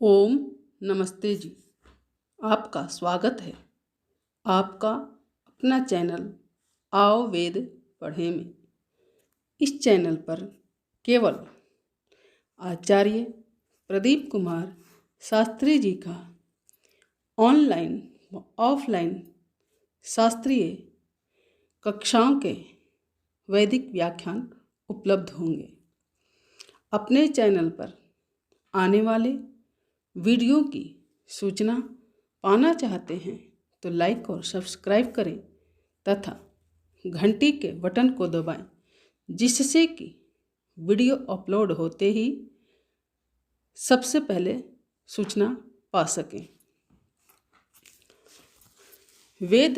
ओम नमस्ते जी। आपका स्वागत है आपका अपना चैनल आओ वेद पढ़ें में। इस चैनल पर केवल आचार्य प्रदीप कुमार शास्त्री जी का ऑनलाइन व ऑफलाइन शास्त्रीय कक्षाओं के वैदिक व्याख्यान उपलब्ध होंगे। अपने चैनल पर आने वाले वीडियो की सूचना पाना चाहते हैं तो लाइक और सब्सक्राइब करें तथा घंटी के बटन को दबाएं, जिससे कि वीडियो अपलोड होते ही सबसे पहले सूचना पा सकें। वेद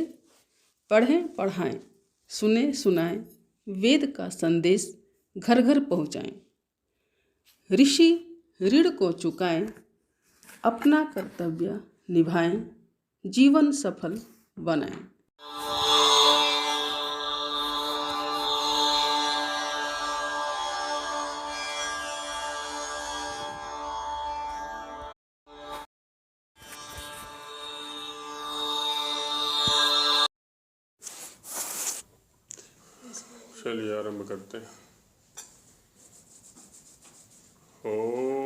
पढ़ें पढ़ाएं, सुने सुनाएं, वेद का संदेश घर घर पहुंचाएं। ऋषि ऋण को चुकाएं, अपना कर्तव्य निभाएं, जीवन सफल बनाएं। चलिए आरंभ करते हैं। ओम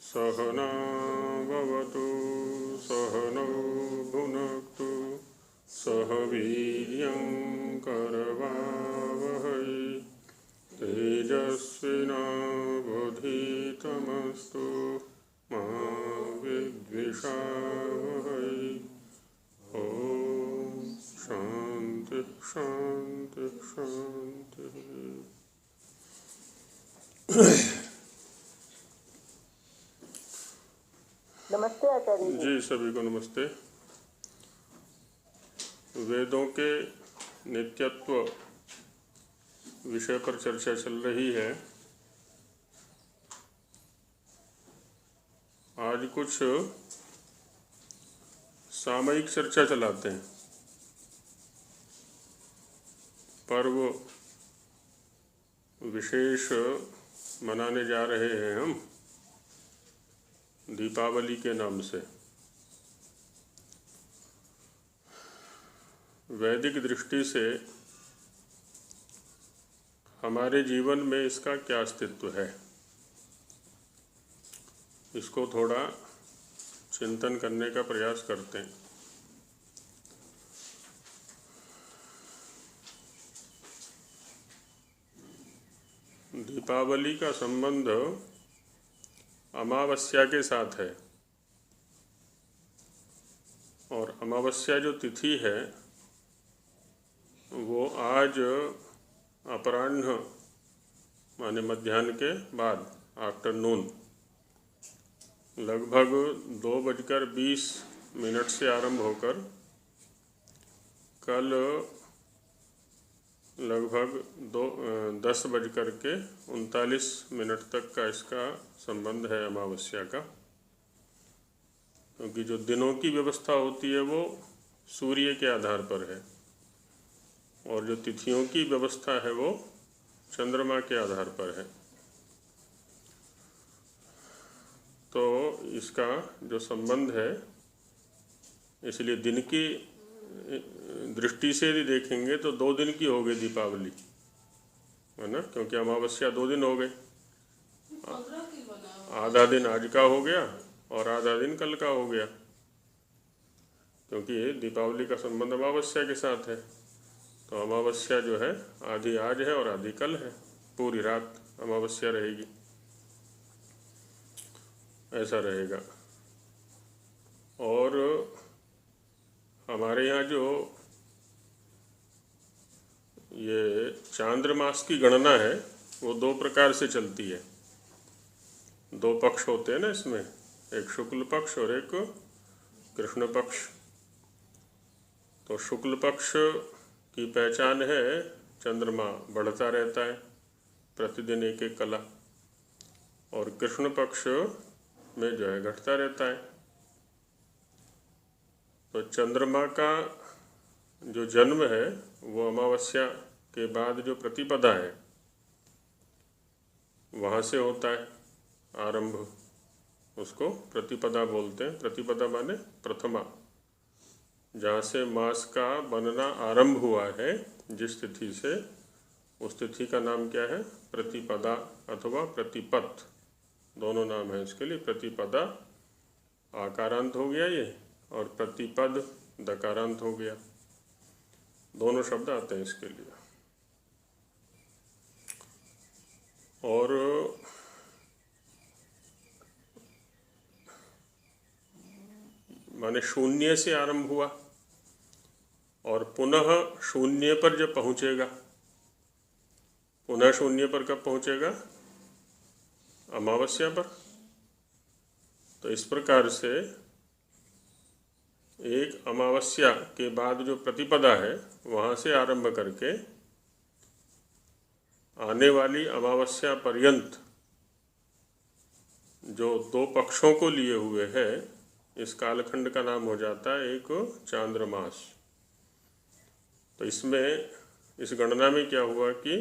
सहना भवतु सहनौ भुनक्तु सह वीर्यं करवावहै तेजस्विनावधीतमस्तु मा विद्विषावहै। ओम शांति शांति शांति। नमस्ते आचार्य जी सभी को नमस्ते। वेदों के नित्यत्व विषय पर चर्चा चल रही है। आज कुछ सामयिक चर्चा चलाते हैं। पर्व विशेष मनाने जा रहे हैं हम दीपावली के नाम से। वैदिक दृष्टि से हमारे जीवन में इसका क्या अस्तित्व है, इसको थोड़ा चिंतन करने का प्रयास करते हैं। दीपावली का संबंध अमावस्या के साथ है और अमावस्या जो तिथि है वो आज अपराह्न माने मध्याह्न के बाद आफ्टरनून लगभग 2:20 से आरंभ होकर कल लगभग 10:39 तक का इसका संबंध है अमावस्या का। क्योंकि जो दिनों की व्यवस्था होती है वो सूर्य के आधार पर है और जो तिथियों की व्यवस्था है वो चंद्रमा के आधार पर है। तो इसका जो संबंध है, इसलिए दिन की दृष्टि से यदि देखेंगे तो 2 दिन की हो गई दीपावली, है ना। क्योंकि अमावस्या 2 दिन हो गए, आधा दिन आज का हो गया और आधा दिन कल का हो गया। क्योंकि दीपावली का संबंध अमावस्या के साथ है, तो अमावस्या जो है आधी आज है और आधी कल है। पूरी रात अमावस्या रहेगी, ऐसा रहेगा। और हमारे यहाँ जो ये चांद्रमास की गणना है वो 2 प्रकार से चलती है। 2 पक्ष होते हैं ना इसमें, एक शुक्ल पक्ष और एक कृष्ण पक्ष। तो शुक्ल पक्ष की पहचान है चंद्रमा बढ़ता रहता है, प्रतिदिन एक एक कला, और कृष्ण पक्ष में जो है घटता रहता है। तो चंद्रमा का जो जन्म है वो अमावस्या के बाद जो प्रतिपदा है वहाँ से होता है आरंभ। उसको प्रतिपदा बोलते हैं। प्रतिपदा माने प्रथमा, जहाँ से मास का बनना आरंभ हुआ है, जिस तिथि से, उस तिथि का नाम क्या है? प्रतिपदा अथवा प्रतिपत्, दोनों नाम है इसके लिए। प्रतिपदा आकारांत हो गया ये, और प्रतिपद दकारांत हो गया, दोनों शब्द आते हैं इसके लिए। और माने शून्य से आरंभ हुआ और पुनः शून्य पर जब पहुँचेगा, पुनः शून्य पर कब पहुँचेगा? अमावस्या पर। तो इस प्रकार से एक अमावस्या के बाद जो प्रतिपदा है, वहाँ से आरंभ करके आने वाली अमावस्या पर्यंत जो 2 पक्षों को लिए हुए है, इस कालखंड का नाम हो जाता है एक चांद्रमास। तो इसमें, इस गणना में क्या हुआ कि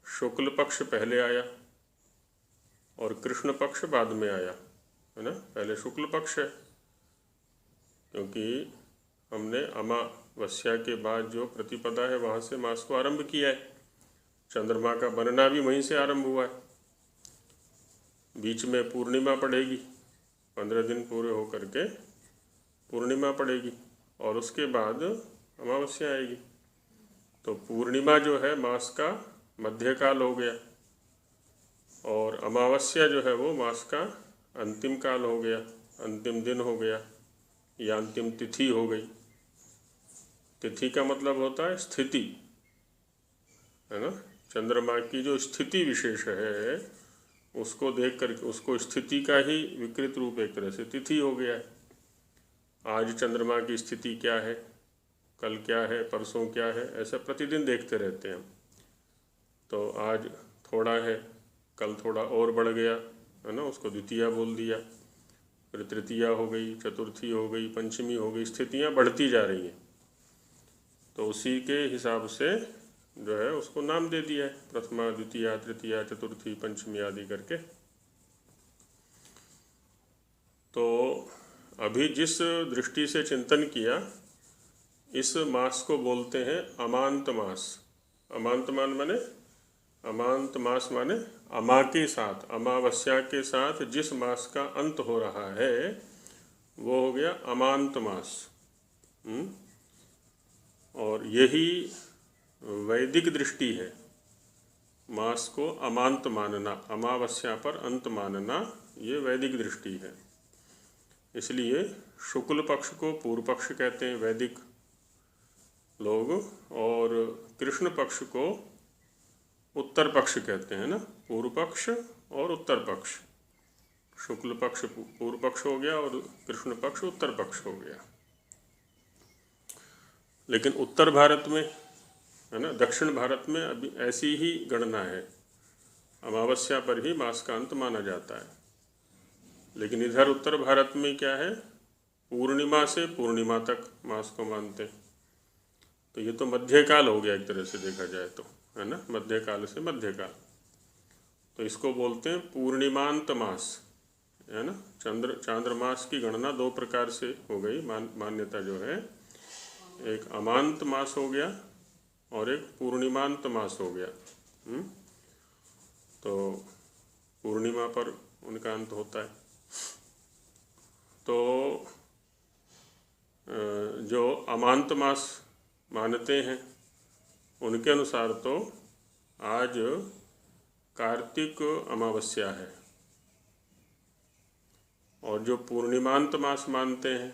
शुक्ल पक्ष पहले आया और कृष्ण पक्ष बाद में आया, है ना। पहले शुक्ल पक्ष है, क्योंकि हमने अमावस्या के बाद जो प्रतिपदा है वहाँ से मास को आरंभ किया है। चंद्रमा का बनना भी वहीं से आरंभ हुआ है। बीच में पूर्णिमा पड़ेगी, 15 दिन पूरे होकर के पूर्णिमा पड़ेगी, और उसके बाद अमावस्या आएगी। तो पूर्णिमा जो है मास का मध्यकाल हो गया, और अमावस्या जो है वो मास का अंतिम काल हो गया, अंतिम दिन हो गया, या अंतिम तिथि हो गई। तिथि का मतलब होता है स्थिति, है ना। चंद्रमा की जो स्थिति विशेष है, उसको देख करके, उसको स्थिति का ही विकृत रूप एक तरह से तिथि हो गया है। आज चंद्रमा की स्थिति क्या है, कल क्या है, परसों क्या है, ऐसा प्रतिदिन देखते रहते हैं हम। तो आज थोड़ा है, कल थोड़ा और बढ़ गया, है ना, उसको द्वितीया बोल दिया, फिर तृतीया हो गई, चतुर्थी हो गई, पंचमी हो गई, स्थितियाँ बढ़ती जा रही हैं। तो उसी के हिसाब से जो है उसको नाम दे दिया है, प्रथमा, द्वितीया, तृतीया, चतुर्थी, पंचमी आदि करके। तो अभी जिस दृष्टि से चिंतन किया, इस मास को बोलते हैं अमांत मास। अमांत माने अमांत मास माने अमा के साथ, अमावस्या के साथ जिस मास का अंत हो रहा है, वो हो गया अमांत मास। और यही वैदिक दृष्टि है, मास को अमांत मानना, अमावस्या पर अंत मानना, ये वैदिक दृष्टि है। इसलिए शुक्ल पक्ष को पूर्व पक्ष कहते हैं वैदिक लोग, और कृष्ण पक्ष को उत्तर पक्ष कहते हैं ना। पूर्व पक्ष और उत्तर पक्ष, शुक्ल पक्ष पूर्व पक्ष हो गया और कृष्ण पक्ष उत्तर पक्ष हो गया। लेकिन उत्तर भारत में, है ना, दक्षिण भारत में अभी ऐसी ही गणना है, अमावस्या पर ही मास का अंत माना जाता है। लेकिन इधर उत्तर भारत में क्या है, पूर्णिमा से पूर्णिमा तक मास को मानते हैं। तो ये तो मध्यकाल हो गया एक तरह से देखा जाए तो, है ना, मध्यकाल से मध्यकाल। तो इसको बोलते हैं पूर्णिमांत मास, है ना। चांद्रमास की गणना 2 प्रकार से हो गई, मान्यता जो है, एक अमांत मास हो गया और एक पूर्णिमांत मास हो गया। तो पूर्णिमा पर उनका अंत होता है। तो जो अमांत मास मानते हैं, उनके अनुसार तो आज कार्तिक अमावस्या है, और जो पूर्णिमांत मास मानते हैं,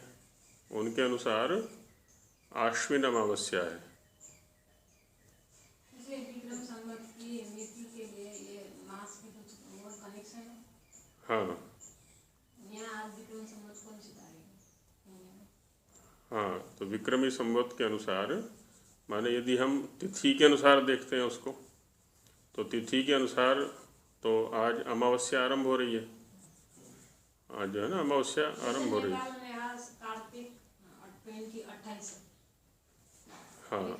उनके अनुसार आश्विन अमावस्या है। हाँ हाँ, तो विक्रमी संवत के अनुसार, माने यदि हम तिथि के अनुसार देखते हैं उसको, तो तिथि के अनुसार तो आज अमावस्या आरंभ हो रही है, आज जो है ना अमावस्या आरंभ हो रही है। हाँ,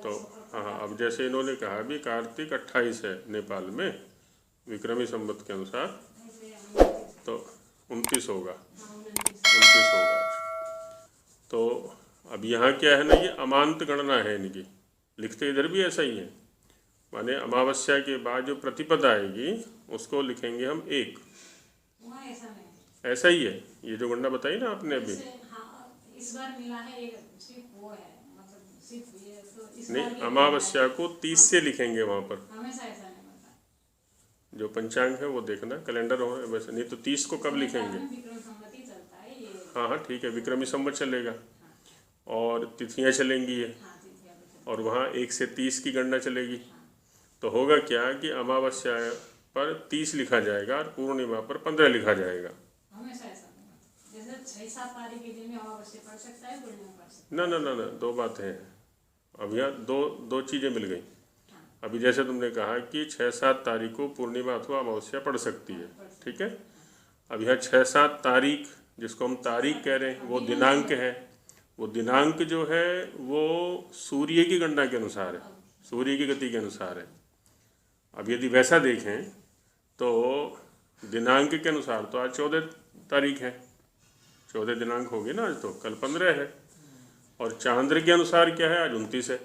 तो हाँ, अब जैसे इन्होंने कहा भी कार्तिक 28 है नेपाल में विक्रमी संवत के अनुसार, तो 29 होगा, 29 होगा आज। तो अब यहाँ क्या है ना, ये अमांत गणना है इनकी, लिखते इधर भी ऐसा ही है, माने अमावस्या के बाद जो प्रतिपदा आएगी उसको लिखेंगे हम 1। ऐसा ही है ये जो गणना बताई ना आपने अभी। इस बार मिला है एक, सिर्फ वो है, मतलब सिर्फ ये तो इस नहीं, बार ये अमावस्या को 30 से लिखेंगे वहाँ पर। हमेशा ऐसा नहीं होता। जो पंचांग है वो देखना, कैलेंडर हो वैसे, नहीं तो 30 को कब लिखेंगे। विक्रम संवत ही चलता है ये। हाँ हाँ ठीक है, विक्रमी संवत चलेगा और तिथियाँ चलेंगी ये, हाँ, तिथियां भी चलती और वहाँ 1 से 30 की गणना चलेगी। तो होगा क्या कि अमावस्या पर 30 लिखा जाएगा और पूर्णिमा पर 15 लिखा जाएगा। हमेशा ऐसा नहीं होता। जैसे 6-7 तारीख के दिन में अमावस्या पड़ सकता है, पूर्णिमा पड़ सकता ना ना ना ना, दो बातें हैं। अब यहाँ दो चीज़ें मिल गई। अभी जैसे तुमने कहा कि 6-7 तारीख को पूर्णिमा अथवा अमावस्या पड़ सकती है, ठीक है। अब यहाँ 6-7 तारीख, जिसको हम तारीख कह रहे हैं, वो दिनांक है। वो दिनांक जो है वो सूर्य की गणना के अनुसार है, सूर्य की गति के अनुसार है। अब यदि वैसा देखें तो दिनांक के अनुसार तो आज 14 तारीख है, 14 दिनांक होगी ना आज, तो कल 15 है। और चांद्र के अनुसार क्या है, आज 29 है। है।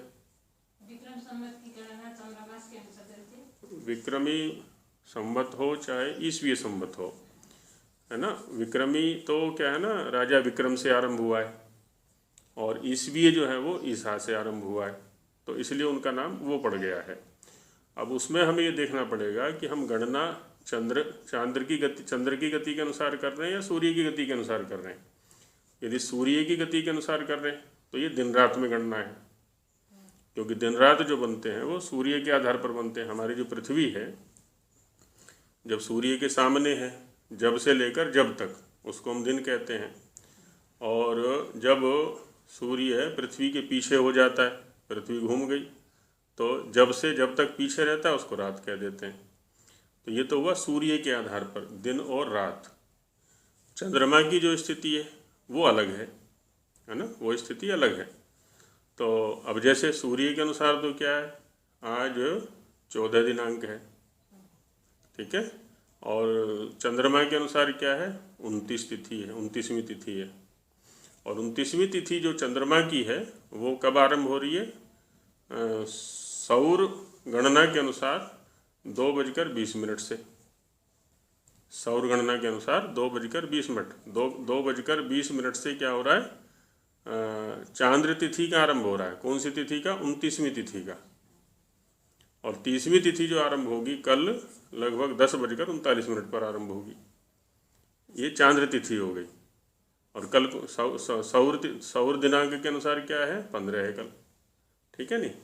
विक्रम संवत की गणना चंद्रमास के अनुसार चलती है। विक्रमी संवत हो चाहे ईसवीय संवत हो, है ना। विक्रमी तो क्या है ना, राजा विक्रम से आरंभ हुआ है, और ईसवीय जो है वो ईसा से आरंभ हुआ है, तो इसलिए उनका नाम वो पड़ गया है। अब उसमें हमें ये देखना पड़ेगा कि हम गणना चंद्र की गति के अनुसार कर रहे हैं या सूर्य की गति के अनुसार कर रहे हैं। यदि सूर्य की गति के अनुसार कर रहे हैं तो ये दिन रात में गणना है, क्योंकि दिन रात जो बनते हैं वो सूर्य के आधार पर बनते हैं। हमारी जो पृथ्वी है, जब सूर्य के सामने है, जब से लेकर जब तक, उसको हम दिन कहते हैं। और जब सूर्य पृथ्वी के पीछे हो जाता है, पृथ्वी घूम गई, तो जब से जब तक पीछे रहता है उसको रात कह देते हैं। तो ये तो हुआ सूर्य के आधार पर दिन और रात। चंद्रमा की जो स्थिति है वो अलग है ना, वो स्थिति अलग है। तो अब जैसे सूर्य के अनुसार तो क्या है, आज 14 दिनांक है, ठीक है। और चंद्रमा के अनुसार क्या है, 29 तिथि है, 29वीं तिथि है। और 29वीं तिथि जो चंद्रमा की है वो कब आरंभ हो रही है, सौर गणना के अनुसार 2:20 से। सौर गणना के अनुसार 2:20 से क्या हो रहा है, चांद्र तिथि का आरंभ हो रहा है। कौन सी तिथि का, 29वीं तिथि का। और 30वीं तिथि जो आरंभ होगी कल लगभग 10:39 पर आरंभ होगी। ये चांद्र तिथि हो गई। और कल को सौर दिनांक के अनुसार क्या है, 15 है कल, ठीक है नहीं।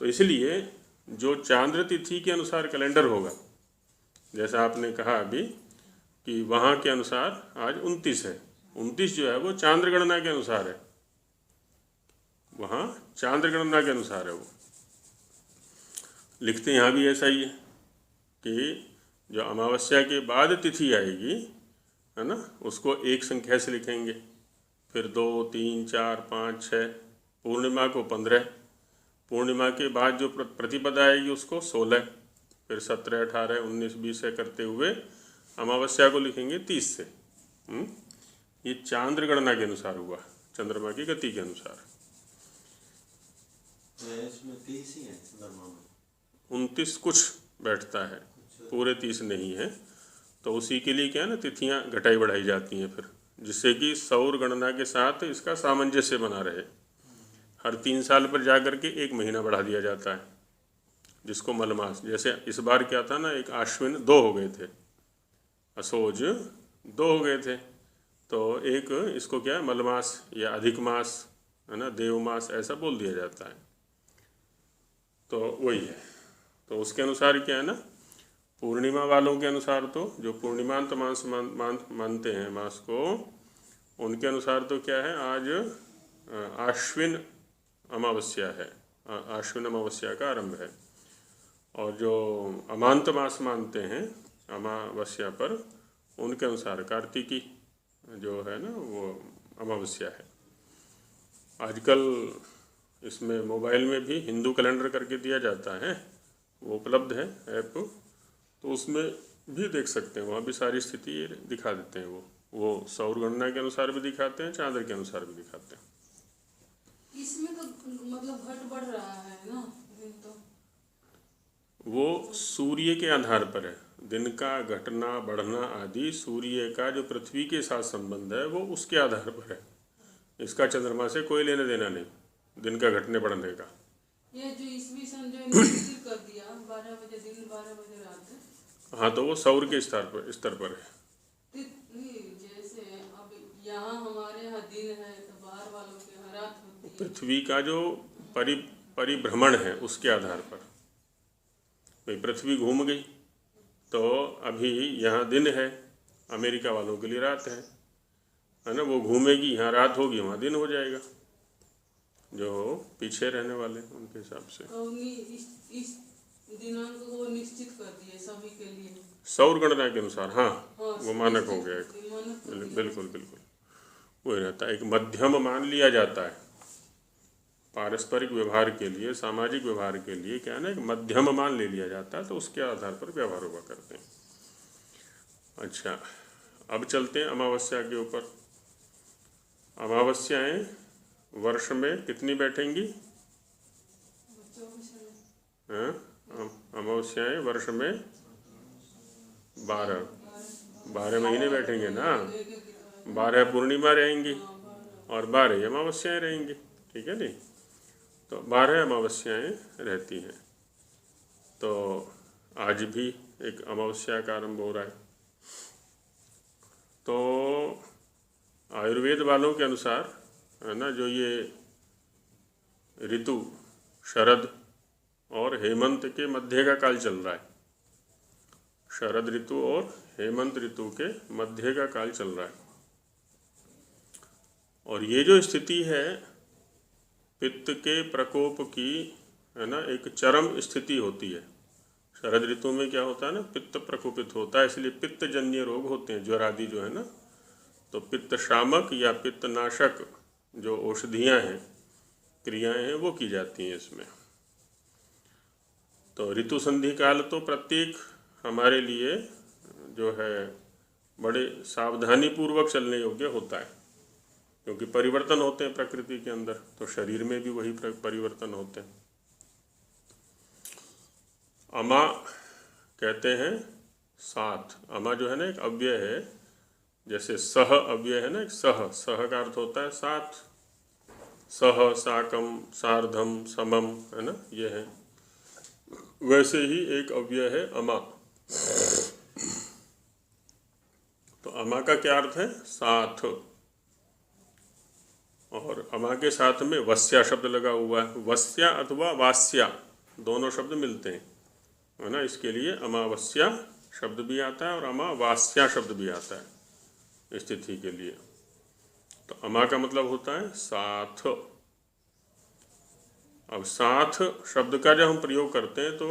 तो इसलिए जो चांद्र तिथि के अनुसार कैलेंडर होगा, जैसा आपने कहा अभी कि वहाँ के अनुसार आज 29 है, 29 जो है वो चांद्र गणना के अनुसार है, वहाँ चांद्र गणना के अनुसार है वो। लिखते यहाँ भी ऐसा ही है कि जो अमावस्या के बाद तिथि आएगी, है ना, उसको एक संख्या से लिखेंगे, फिर 2, 3, 4, 5, 6, पूर्णिमा को 15, पूर्णिमा के बाद जो प्रतिपदा आएगी उसको 16, फिर 17, 18, 19, 20 से करते हुए अमावस्या को लिखेंगे 30 से। ये चांद्र गणना के अनुसार हुआ, चंद्रमा की गति के अनुसार। इसमें 30 ही है चंद्रमा में, 29 कुछ बैठता है, पूरे 30 नहीं है। तो उसी के लिए क्या है ना, तिथियां घटाई बढ़ाई जाती हैं फिर, जिससे कि सौर गणना के साथ इसका सामंजस्य बना रहे। हर 3 साल पर जा कर के 1 महीना बढ़ा दिया जाता है, जिसको मलमास। जैसे इस बार क्या था ना, एक आश्विन 2 हो गए थे, असोज 2 हो गए थे, तो एक इसको क्या है, मलमास या अधिक मास, है ना, देवमास ऐसा बोल दिया जाता है। तो वही है। तो उसके अनुसार क्या है ना, पूर्णिमा वालों के अनुसार तो जो पूर्णिमांत मास मानते हैं मास को, उनके अनुसार तो क्या है, आज आश्विन अमावस्या है, आश्विन अमावस्या का आरंभ है। और जो अमांत मास मानते हैं अमावस्या पर, उनके अनुसार कार्तिकी जो है ना वो अमावस्या है। आजकल इसमें मोबाइल में भी हिंदू कैलेंडर करके दिया जाता है, वो उपलब्ध है ऐप, तो उसमें भी देख सकते हैं, वहाँ भी सारी स्थिति दिखा देते हैं। वो सौर गणना के अनुसार भी दिखाते हैं, चांद्र के अनुसार भी दिखाते हैं। इसमें तो मतलब घट बढ़ रहा है ना दिन तो। वो सूर्य के आधार पर है, दिन का घटना बढ़ना आदि सूर्य का जो पृथ्वी के साथ संबंध है वो उसके आधार पर है। इसका चंद्रमा से कोई लेना देना नहीं, दिन का घटने बढ़ने का। ये जो ईस्वी सन जो निश्चित कर दिया 12 बजे दिन 12 बजे रात, हाँ, तो वो सौर के स्तर पर है। जैसे अब यहाँ हमारे यहाँ दिन है तो बाहर वालों के यहाँ रात होती है। पृथ्वी का जो परिभ्रमण है उसके आधार पर, भाई पृथ्वी घूम गई तो अभी यहाँ दिन है, अमेरिका वालों के लिए रात है ना। वो घूमेगी, यहाँ रात होगी, वहाँ दिन हो जाएगा, जो पीछे रहने वाले उनके हिसाब से। तो इस दिनांक को निश्चित कर दिए सभी के लिए सौर गणना के अनुसार। हाँ, वो मानक हो गया एक। मानक हो गया। बिल्कुल बिल्कुल वही रहता है, एक मध्यम मान लिया जाता है पारस्परिक व्यवहार के लिए, सामाजिक व्यवहार के लिए क्या है ना, एक मध्यम मान ले लिया जाता है, तो उसके आधार पर व्यवहार हुआ करते हैं। अच्छा, अब चलते हैं अमावस्या के ऊपर। अमावस्याएं वर्ष में कितनी बैठेंगी? हाँ, अमावस्याएं वर्ष में 12 महीने बैठेंगे ना। 12 पूर्णिमा रहेंगी और 12 अमावस्याएं रहेंगी, ठीक है नहीं। तो 12 अमावस्याएं रहती हैं। तो आज भी एक अमावस्या का आरंभ हो रहा है। तो आयुर्वेद वालों के अनुसार है ना, जो ये ऋतु शरद और हेमंत के मध्य का काल चल रहा है, शरद ऋतु और हेमंत ऋतु के मध्य का काल चल रहा है। और ये जो स्थिति है पित्त के प्रकोप की, है ना, एक चरम स्थिति होती है। शरद ऋतु में क्या होता है ना, पित्त प्रकोपित होता है, इसलिए पित्त जन्य रोग होते हैं, ज्वर आदि जो है ना। तो पित्त शामक या पित्त नाशक जो औषधियाँ हैं, क्रियाएं हैं, वो की जाती हैं इसमें। तो ऋतु संधि काल तो प्रत्येक हमारे लिए जो है बड़े सावधानी पूर्वक चलने योग्य होता है, क्योंकि परिवर्तन होते हैं प्रकृति के अंदर, तो शरीर में भी वही परिवर्तन होते हैं। अमा कहते हैं 7। अमा जो है ना एक अव्यय है, जैसे सह अव्यय है ना, एक सह का अर्थ होता है 7। सह, साकम, सार्धम, समम, है ना, ये है। वैसे ही एक अव्यय है अमा। तो अमा का क्या अर्थ है? 7। और अमा के साथ में वस्या शब्द लगा हुआ है। वस्या अथवा वास्या दोनों शब्द मिलते हैं, है ना। इसके लिए अमावस्या शब्द भी आता है और अमावास्या शब्द भी आता है स्थिति के लिए। तो अमा का मतलब होता है 7। अब 7 शब्द का जब हम प्रयोग करते हैं तो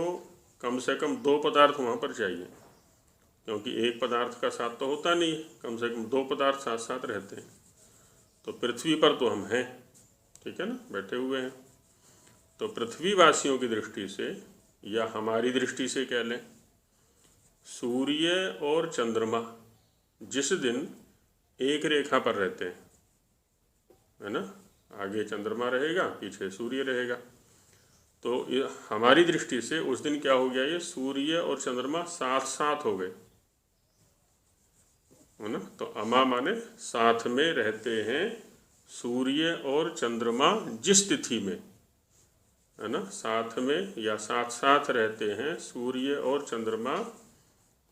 कम से कम 2 पदार्थ वहाँ पर चाहिए, क्योंकि एक पदार्थ का साथ तो होता नहीं, कम से कम 2 पदार्थ साथ साथ रहते हैं। तो पृथ्वी पर तो हम हैं, ठीक है ना, बैठे हुए हैं। तो पृथ्वीवासियों की दृष्टि से या हमारी दृष्टि से कह लें, सूर्य और चंद्रमा जिस दिन एक रेखा पर रहते हैं, है ना, आगे चंद्रमा रहेगा, पीछे सूर्य रहेगा, तो ये हमारी दृष्टि से उस दिन क्या हो गया, ये सूर्य और चंद्रमा साथ साथ हो गए, है ना। तो अमा माने साथ में रहते हैं सूर्य और चंद्रमा जिस तिथि में, है ना, साथ में या साथ साथ रहते हैं सूर्य और चंद्रमा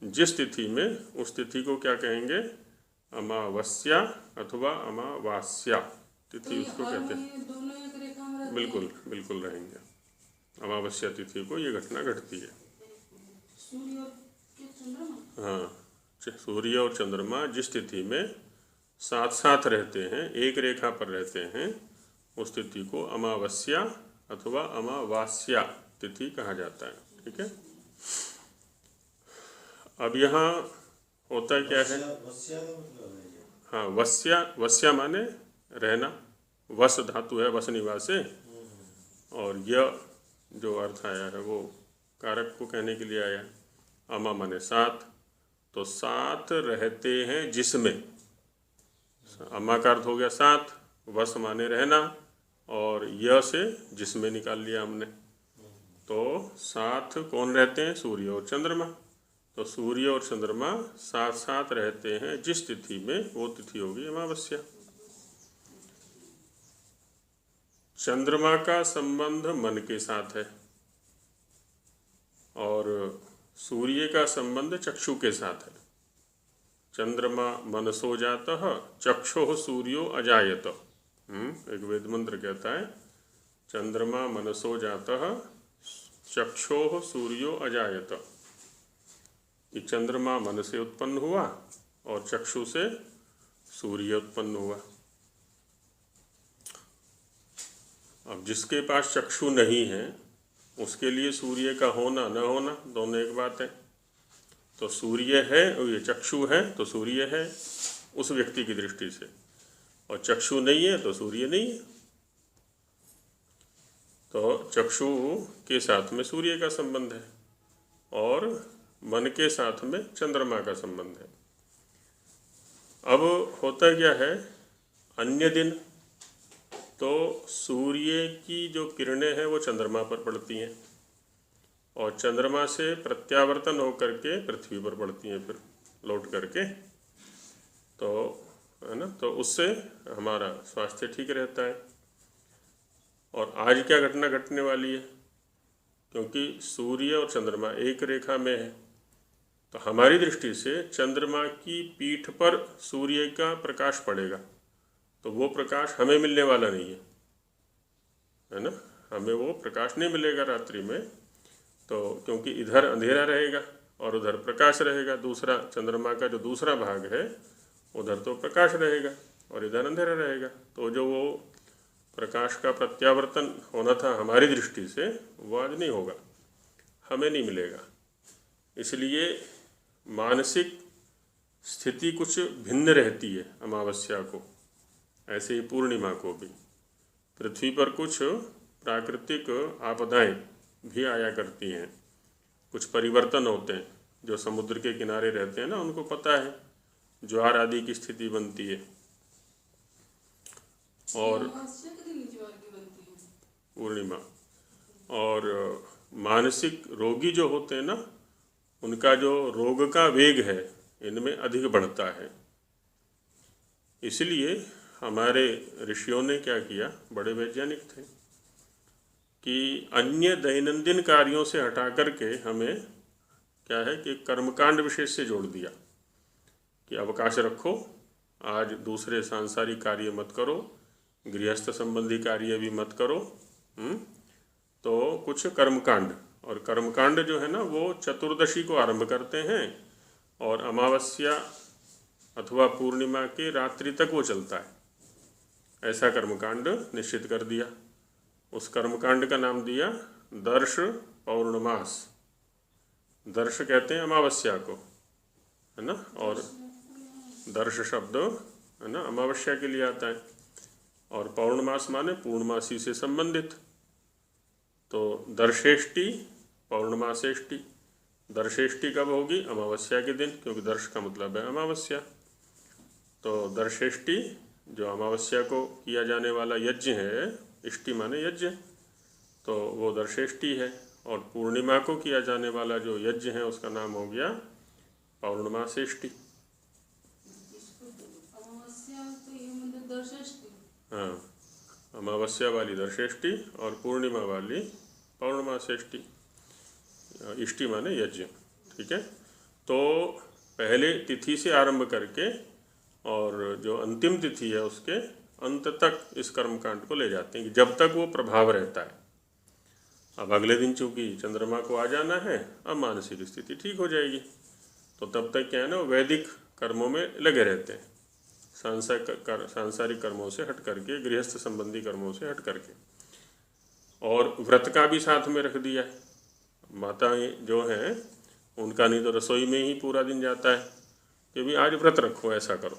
जिस तिथि में, उस तिथि को क्या कहेंगे? अमावस्या अथवा अमावास्या तिथि उसको कहते हैं। दोनों एक रेखा में रहते हैं। बिल्कुल बिल्कुल रहेंगे। अमावस्या तिथि को ये घटना घटती है। सूर्य और चंद्रमा, हाँ, सूर्य और चंद्रमा जिस तिथि में साथ साथ रहते हैं, एक रेखा पर रहते हैं, उस तिथि को अमावस्या अथवा अमावास्या तिथि कहा जाता है, ठीक है। अब यहाँ होता क्या है? वस्या का मतलब है ये। हाँ, वस्या माने रहना, वस धातु है वस निवासे, और यह जो अर्थ आया है वो कारक को कहने के लिए आया। अमा माने 7, तो साथ रहते हैं जिसमें, अम्मा का अर्थ हो गया साथ, वस माने रहना, और य से जिसमें निकाल लिया हमने। तो साथ कौन रहते हैं? सूर्य और चंद्रमा। तो सूर्य और चंद्रमा साथ साथ रहते हैं जिस तिथि में, वो तिथि होगी अमावस्या। चंद्रमा का संबंध मन के साथ है और सूर्य का संबंध चक्षु के साथ है। चंद्रमा मनसो जातः चक्षुः सूर्यो अजायत। एक वेद मंत्र कहता है, चंद्रमा मनसो जातः चक्षुः सूर्यो अजायत, कि चंद्रमा मन से उत्पन्न हुआ और चक्षु से सूर्य उत्पन्न हुआ। अब जिसके पास चक्षु नहीं है उसके लिए सूर्य का होना न होना दोनों एक बात है। तो सूर्य है और ये चक्षु है तो सूर्य है उस व्यक्ति की दृष्टि से, और चक्षु नहीं है तो सूर्य नहीं है। तो चक्षु के साथ में सूर्य का संबंध है और मन के साथ में चंद्रमा का संबंध है। अब होता क्या है, अन्य दिन तो सूर्य की जो किरणें हैं वो चंद्रमा पर पड़ती हैं और चंद्रमा से प्रत्यावर्तन होकर के पृथ्वी पर पड़ती हैं, फिर लौट करके, तो है ना, तो उससे हमारा स्वास्थ्य ठीक रहता है। और आज क्या घटना घटने वाली है, क्योंकि सूर्य और चंद्रमा एक रेखा में है, तो हमारी दृष्टि से चंद्रमा की पीठ पर सूर्य का प्रकाश पड़ेगा तो वो प्रकाश हमें मिलने वाला नहीं है ना, हमें वो प्रकाश नहीं मिलेगा रात्रि में। तो क्योंकि इधर अंधेरा रहेगा और उधर प्रकाश रहेगा, दूसरा चंद्रमा का जो दूसरा भाग है उधर तो प्रकाश रहेगा और इधर अंधेरा रहेगा, तो जो वो प्रकाश का प्रत्यावर्तन होना था हमारी दृष्टि से वो आज नहीं होगा, हमें नहीं मिलेगा। इसलिए मानसिक स्थिति कुछ भिन्न रहती है अमावस्या को, ऐसे ही पूर्णिमा को भी। पृथ्वी पर कुछ प्राकृतिक आपदाएं भी आया करती हैं, कुछ परिवर्तन होते हैं। जो समुद्र के किनारे रहते हैं ना उनको पता है, ज्वार आदि की स्थिति बनती है और अमावस्या के दिन ज्वार की बनती है पूर्णिमा। और मानसिक रोगी जो होते हैं ना उनका जो रोग का वेग है इनमें अधिक बढ़ता है। इसलिए हमारे ऋषियों ने क्या किया, बड़े वैज्ञानिक थे, कि अन्य दैनंदिन कार्यों से हटा करके हमें क्या है कि कर्मकांड विशेष से जोड़ दिया कि अवकाश रखो, आज दूसरे सांसारिक कार्य मत करो, गृहस्थ संबंधी कार्य भी मत करो। तो कुछ कर्मकांड, और कर्मकांड जो है ना वो चतुर्दशी को आरंभ करते हैं और अमावस्या अथवा पूर्णिमा के रात्रि तक वो चलता है। ऐसा कर्मकांड निश्चित कर दिया। उस कर्मकांड का नाम दिया दर्श पौर्णमास। दर्श कहते हैं अमावस्या को, है ना, और दर्श शब्द है ना अमावस्या के लिए आता है, और पौर्णमास माने पूर्णमासी से संबंधित। तो दर्शेष्टि पौर्णमासेष्टि। दर्शेष्टि कब होगी? अमावस्या के दिन, क्योंकि दर्श का मतलब है अमावस्या। तो दर्शेष्टि जो अमावस्या को किया जाने वाला यज्ञ है, इष्टि माने यज्ञ, तो वो दर्शेष्टि है। और पूर्णिमा को किया जाने वाला जो यज्ञ है उसका नाम हो गया पौर्णमासेष्टि। अमावस्या तो ये मतलब दर्शेष्टि। हाँ, अमावस्या वाली दर्शेष्टि और पूर्णिमा वाली पौर्णमासेष्टि। इष्टि माने यज्ञ, ठीक है। तो पहले तिथि से आरंभ करके और जो अंतिम तिथि है उसके अंत तक इस कर्मकांड को ले जाते हैं कि जब तक वो प्रभाव रहता है। अब अगले दिन चूंकि चंद्रमा को आ जाना है, अब मानसिक स्थिति ठीक हो जाएगी, तो तब तक क्या है ना, वैदिक कर्मों में लगे रहते हैं, सांसारिक कर्मों से हट करके, गृहस्थ संबंधी कर्मों से हट करके। और व्रत का भी साथ में रख दिया है। माताएं जो हैं उनका नहीं तो रसोई में ही पूरा दिन जाता है कि भी आज व्रत रखो, ऐसा करो,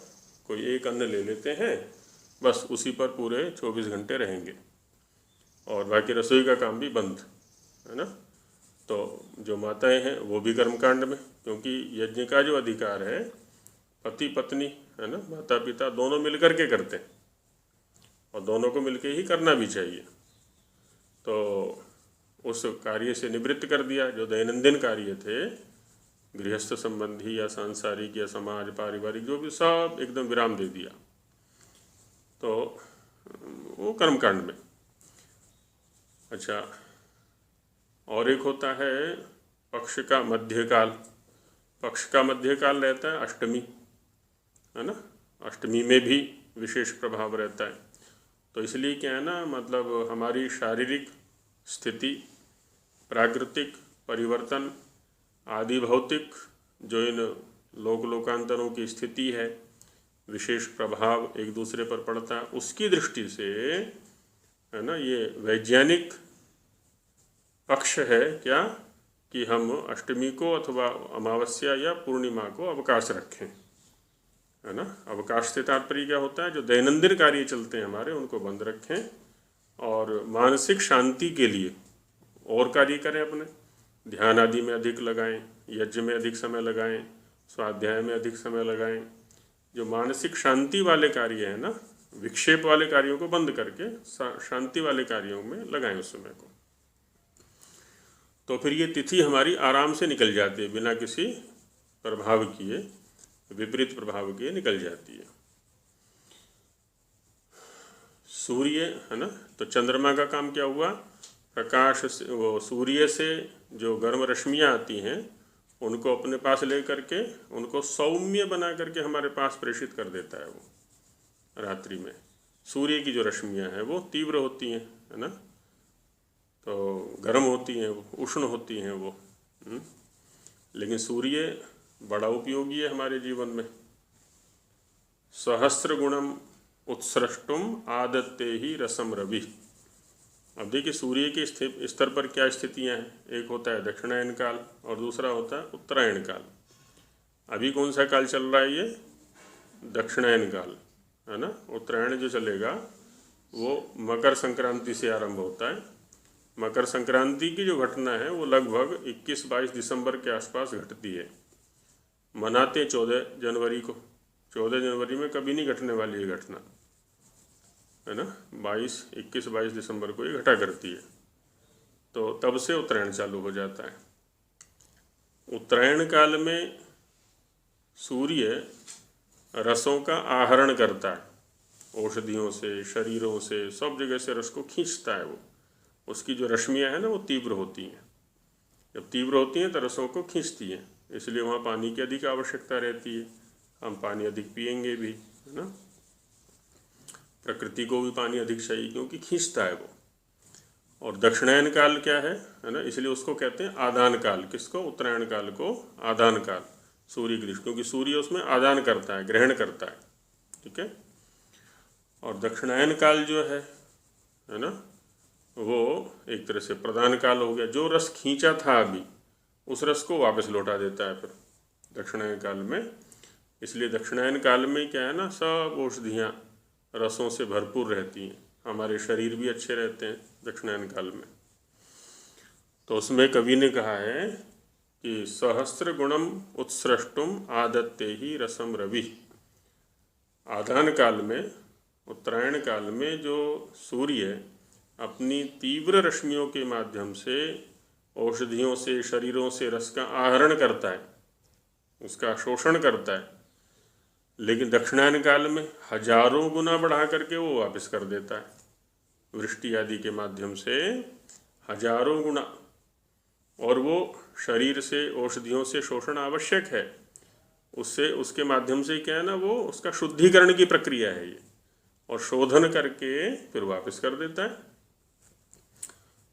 कोई एक अन्न ले लेते हैं, बस उसी पर पूरे 24 घंटे रहेंगे और बाकी रसोई का काम भी बंद, है ना। तो जो माताएं हैं वो भी कर्मकांड में, क्योंकि यज्ञ का जो अधिकार है पति पत्नी है ना, माता पिता दोनों मिलकर के करते हैं और दोनों को मिलके ही करना भी चाहिए। तो उस कार्य से निवृत्त कर दिया, जो दैनंदिन कार्य थे गृहस्थ संबंधी या सांसारिक या समाज पारिवारिक जो भी, सब एकदम विराम दे दिया, तो वो कर्मकांड में। अच्छा, और एक होता है पक्ष का मध्यकाल। पक्ष का मध्यकाल रहता है अष्टमी, है ना, अष्टमी में भी विशेष प्रभाव रहता है। तो इसलिए क्या है ना, मतलब हमारी शारीरिक स्थिति, प्राकृतिक परिवर्तन आदि भौतिक जो इन लोक लोकांतरों की स्थिति है, विशेष प्रभाव एक दूसरे पर पड़ता है, उसकी दृष्टि से है ना ये वैज्ञानिक पक्ष है क्या कि हम अष्टमी को अथवा अमावस्या या पूर्णिमा को अवकाश रखें, है ना। अवकाश से तात्पर्य क्या होता है, जो दैनंदिन कार्य चलते हैं हमारे उनको बंद रखें और मानसिक शांति के लिए और कार्य करें, अपने ध्यान आदि में अधिक लगाएं, यज्ञ में अधिक समय लगाएं, स्वाध्याय में अधिक समय लगाएं। जो मानसिक शांति वाले कार्य है ना, विक्षेप वाले कार्यों को बंद करके शांति वाले कार्यों में लगाएं उस समय को। तो फिर ये तिथि हमारी आराम से निकल जाती है, बिना किसी प्रभाव किए, विपरीत प्रभाव किए निकल जाती है। सूर्य है ना, तो चंद्रमा का काम क्या हुआ, प्रकाश से, वो सूर्य से जो गर्म रश्मियाँ आती हैं उनको अपने पास ले करके उनको सौम्य बना करके हमारे पास प्रेषित कर देता है। वो रात्रि में सूर्य की जो रश्मियाँ हैं वो तीव्र होती हैं, है ना, तो गर्म होती हैं, उष्ण होती हैं वो। लेकिन सूर्य बड़ा उपयोगी है हमारे जीवन में। सहस्र गुणम उत्सृष्टुम आदत्ते ही रसम रवि। अब देखिए सूर्य के स्तर पर क्या स्थितियां हैं, एक होता है दक्षिणायन काल और दूसरा होता है उत्तरायण काल। अभी कौन सा काल चल रहा है, ये दक्षिणायन काल, है ना। उत्तरायण जो चलेगा वो मकर संक्रांति से आरंभ होता है। मकर संक्रांति की जो घटना है वो लगभग 21-22 दिसंबर के आसपास घटती है। मनाते 14 जनवरी को, 14 जनवरी में कभी नहीं घटने वाली ये घटना, है ना, 21-22 दिसंबर को ये घटा करती है। तो तब से उत्तरायण चालू हो जाता है। उत्तरायण काल में सूर्य रसों का आहरण करता है, औषधियों से, शरीरों से, सब जगह से रस को खींचता है। वो उसकी जो रश्मियाँ हैं ना वो तीव्र होती हैं, जब तीव्र होती हैं तो रसों को खींचती हैं, इसलिए वहाँ पानी की अधिक आवश्यकता रहती है। हम पानी अधिक पिएंगे भी, है ना, प्रकृति को भी पानी अधिक चाहिए क्योंकि खींचता है वो। और दक्षिणायन काल क्या है ना, इसलिए उसको कहते हैं आदान काल। किसको, उत्तरायण काल को आदान काल, सूर्य की दृष्टि, क्योंकि सूर्य उसमें आदान करता है, ग्रहण करता है, ठीक है। और दक्षिणायन काल जो है ना, वो एक तरह से प्रदान काल हो गया। जो रस खींचा था अभी उस रस को वापस लौटा देता है फिर दक्षिणायन काल में। इसलिए दक्षिणायन काल में क्या है ना, सब औषधियाँ रसों से भरपूर रहती हैं, हमारे शरीर भी अच्छे रहते हैं दक्षिणायन काल में। तो उसमें कवि ने कहा है कि सहस्त्र गुणम उत्सृष्टुम आदत्ते ही रसम रवि। आदान काल में, उत्तरायण काल में जो सूर्य अपनी तीव्र रश्मियों के माध्यम से औषधियों से, शरीरों से रस का आहरण करता है, उसका शोषण करता है, लेकिन दक्षिणायन काल में हजारों गुना बढ़ा करके वो वापस कर देता है, वृष्टि आदि के माध्यम से हजारों गुना। और वो शरीर से, औषधियों से शोषण आवश्यक है, उससे, उसके माध्यम से क्या है ना, वो उसका शुद्धिकरण की प्रक्रिया है ये, और शोधन करके फिर वापस कर देता है।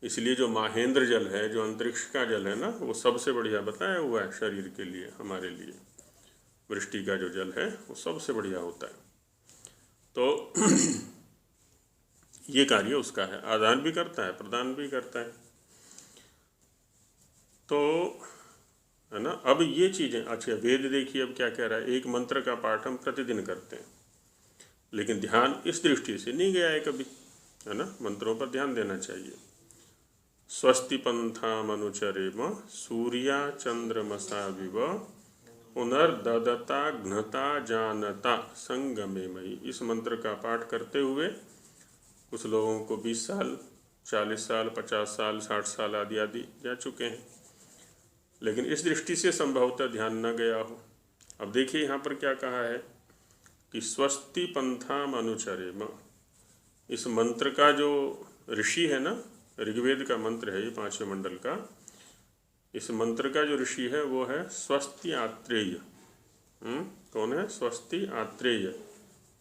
इसलिए जो माहेंद्र जल है, जो अंतरिक्ष का जल है ना, वो सबसे बढ़िया बताया हुआ है शरीर के लिए, हमारे लिए। वृष्टि का जो जल है वो सबसे बढ़िया होता है। तो ये कार्य उसका है, आदान भी करता है, प्रदान भी करता है। तो है ना, अब ये चीज़ें, अच्छा वेद देखिए अब क्या कह रहा है, एक मंत्र का पाठ हम प्रतिदिन करते हैं, लेकिन ध्यान इस दृष्टि से नहीं गया है कभी, है ना, मंत्रों पर ध्यान देना चाहिए। स्वस्ति पंथामनुचरेम सूर्या चंद्रमसाविव पुनर्ददता घ्नता जानता संगमे मयि। इस मंत्र का पाठ करते हुए कुछ लोगों को 20 साल, 40 साल, 50 साल, 60 साल आदि आदि जा चुके हैं, लेकिन इस दृष्टि से संभवतः ध्यान न गया हो। अब देखिए यहाँ पर क्या कहा है कि स्वस्ति पंथाम अनुचरेम। इस मंत्र का जो ऋषि है ना, ऋग्वेद का मंत्र है ये 5वें मंडल का, इस मंत्र का जो ऋषि है वो है स्वस्ति आत्रेय। कौन है? स्वस्ति आत्रेय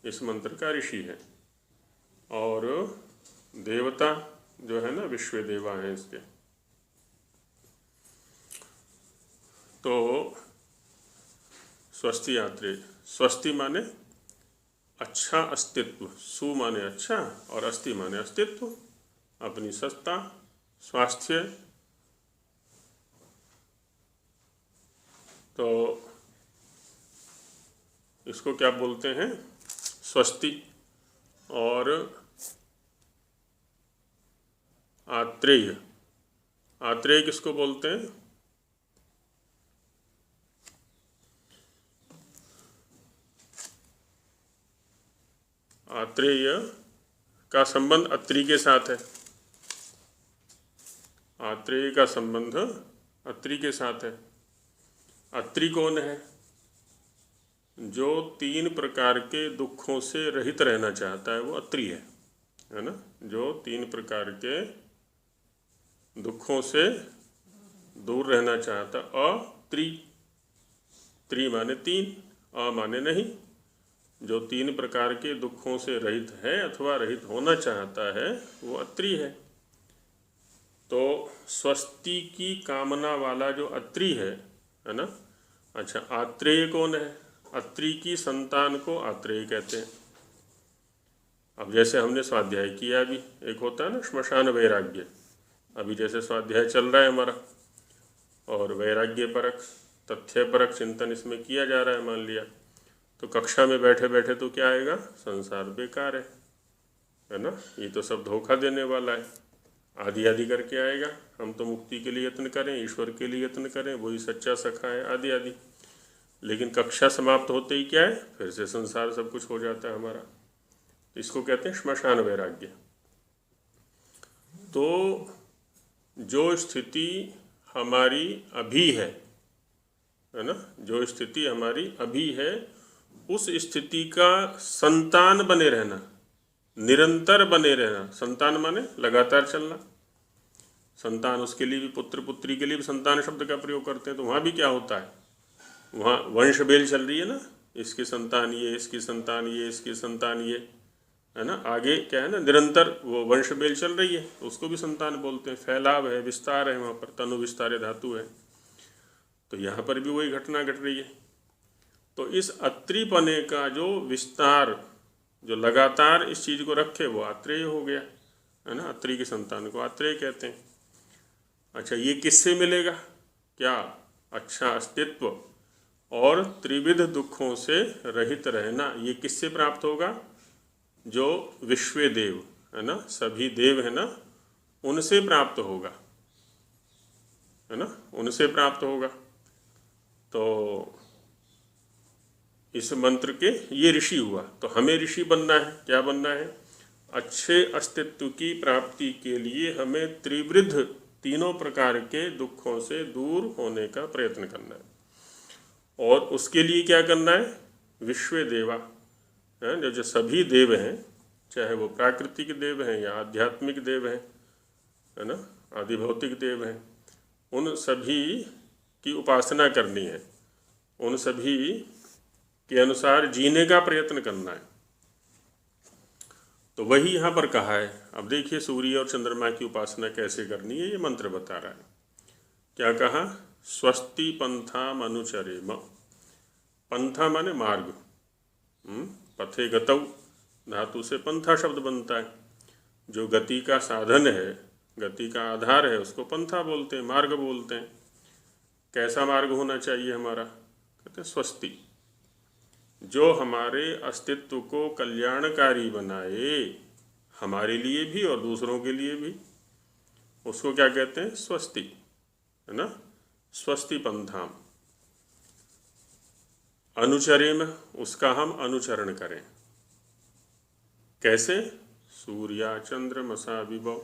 इस मंत्र का ऋषि है। और देवता जो है ना, विश्व देवा हैं इसके। तो स्वस्ति आत्रेय, स्वस्ति माने अच्छा अस्तित्व, सु माने अच्छा और अस्ति माने अस्तित्व, अपनी सत्ता, स्वास्थ्य। तो इसको क्या बोलते हैं? स्वस्ति। और आत्रेय, आत्रेय किसको बोलते हैं? आत्रेय का संबंध अत्रि के साथ है। आत्रेय का संबंध अत्रि के साथ है। अत्रि कौन है? जो 3 प्रकार के दुखों से रहित रहना चाहता है वो अत्रि है ना। जो 3 प्रकार के दुखों से दूर रहना चाहता, अत्रि, त्रि माने 3, अ माने नहीं। जो 3 प्रकार के दुखों से रहित है अथवा रहित होना चाहता है वो अत्रि है। तो स्वस्ति की कामना वाला जो अत्रि है ना। अच्छा, आत्रेय कौन है? अत्रि की संतान को आत्रेय कहते हैं। अब जैसे हमने स्वाध्याय किया, अभी एक होता है ना श्मशान वैराग्य, अभी जैसे स्वाध्याय चल रहा है हमारा, और वैराग्य परक, तथ्य परक चिंतन इसमें किया जा रहा है। मान लिया तो कक्षा में बैठे बैठे तो क्या आएगा? संसार बेकार है ना, ये तो सब धोखा देने वाला है, आदि आदि करके आएगा। हम तो मुक्ति के लिए यत्न करें, ईश्वर के लिए यत्न करें, वही सच्चा सखा है, आदि आदि। लेकिन कक्षा समाप्त होते ही क्या है? फिर से संसार सब कुछ हो जाता है हमारा। तो इसको कहते हैं श्मशान वैराग्य। तो जो स्थिति हमारी अभी है ना, जो स्थिति हमारी अभी है, उस स्थिति का संतान बने रहना, निरंतर बने रहना। संतान माने लगातार चलना। संतान, उसके लिए भी पुत्र पुत्री के लिए भी संतान शब्द का प्रयोग करते हैं। तो वहाँ भी क्या होता है? वहाँ वंश बेल चल रही है ना, इसकी संतान ये, इसकी संतान ये, इसकी संतान ये, है ना। आगे क्या है ना, निरंतर वो वंश बेल चल रही है, तो उसको भी संतान बोलते हैं। फैलाव है, विस्तार है, वहाँ पर तनु विस्तारे धातु है। तो यहाँ पर भी वही घटना घट रही है। तो इस अत्रिपने का जो विस्तार, जो लगातार इस चीज़ को रखे, वो आत्रेय हो गया, है ना। अत्रि की संतान को आत्रेय कहते हैं। अच्छा, ये किससे मिलेगा? क्या? अच्छा अस्तित्व और त्रिविध दुखों से रहित रहना, ये किससे प्राप्त होगा? जो विश्व देव है ना, सभी देव है ना, उनसे प्राप्त होगा, है ना, उनसे प्राप्त होगा। तो इस मंत्र के ये ऋषि हुआ। तो हमें ऋषि बनना है। क्या बनना है? अच्छे अस्तित्व की प्राप्ति के लिए हमें त्रिवृद्ध, 3 प्रकार के दुखों से दूर होने का प्रयत्न करना है। और उसके लिए क्या करना है? विश्व देवा है, जो सभी देव हैं, चाहे वो प्राकृतिक देव हैं या आध्यात्मिक देव हैं, है ना, आदि भौतिक देव हैं, उन सभी की उपासना करनी है, उन सभी के अनुसार जीने का प्रयत्न करना है। तो वही यहाँ पर कहा है। अब देखिए सूर्य और चंद्रमा की उपासना कैसे करनी है, ये मंत्र बता रहा है। क्या कहा? स्वस्ति पंथाम अनुचरेम। पंथा माने मार्ग, पथे गतौ धातु से पंथा शब्द बनता है। जो गति का साधन है, गति का आधार है, उसको पंथा बोलते हैं, मार्ग बोलते हैं। कैसा मार्ग होना चाहिए हमारा? कहते हैं स्वस्ति, जो हमारे अस्तित्व को कल्याणकारी बनाए, हमारे लिए भी और दूसरों के लिए भी। उसको क्या कहते हैं? स्वस्ति, है ना। स्वस्ति पंथाम अनुचरेम, उसका हम अनुचरण करें। कैसे? सूर्या चंद्रमसा विभव,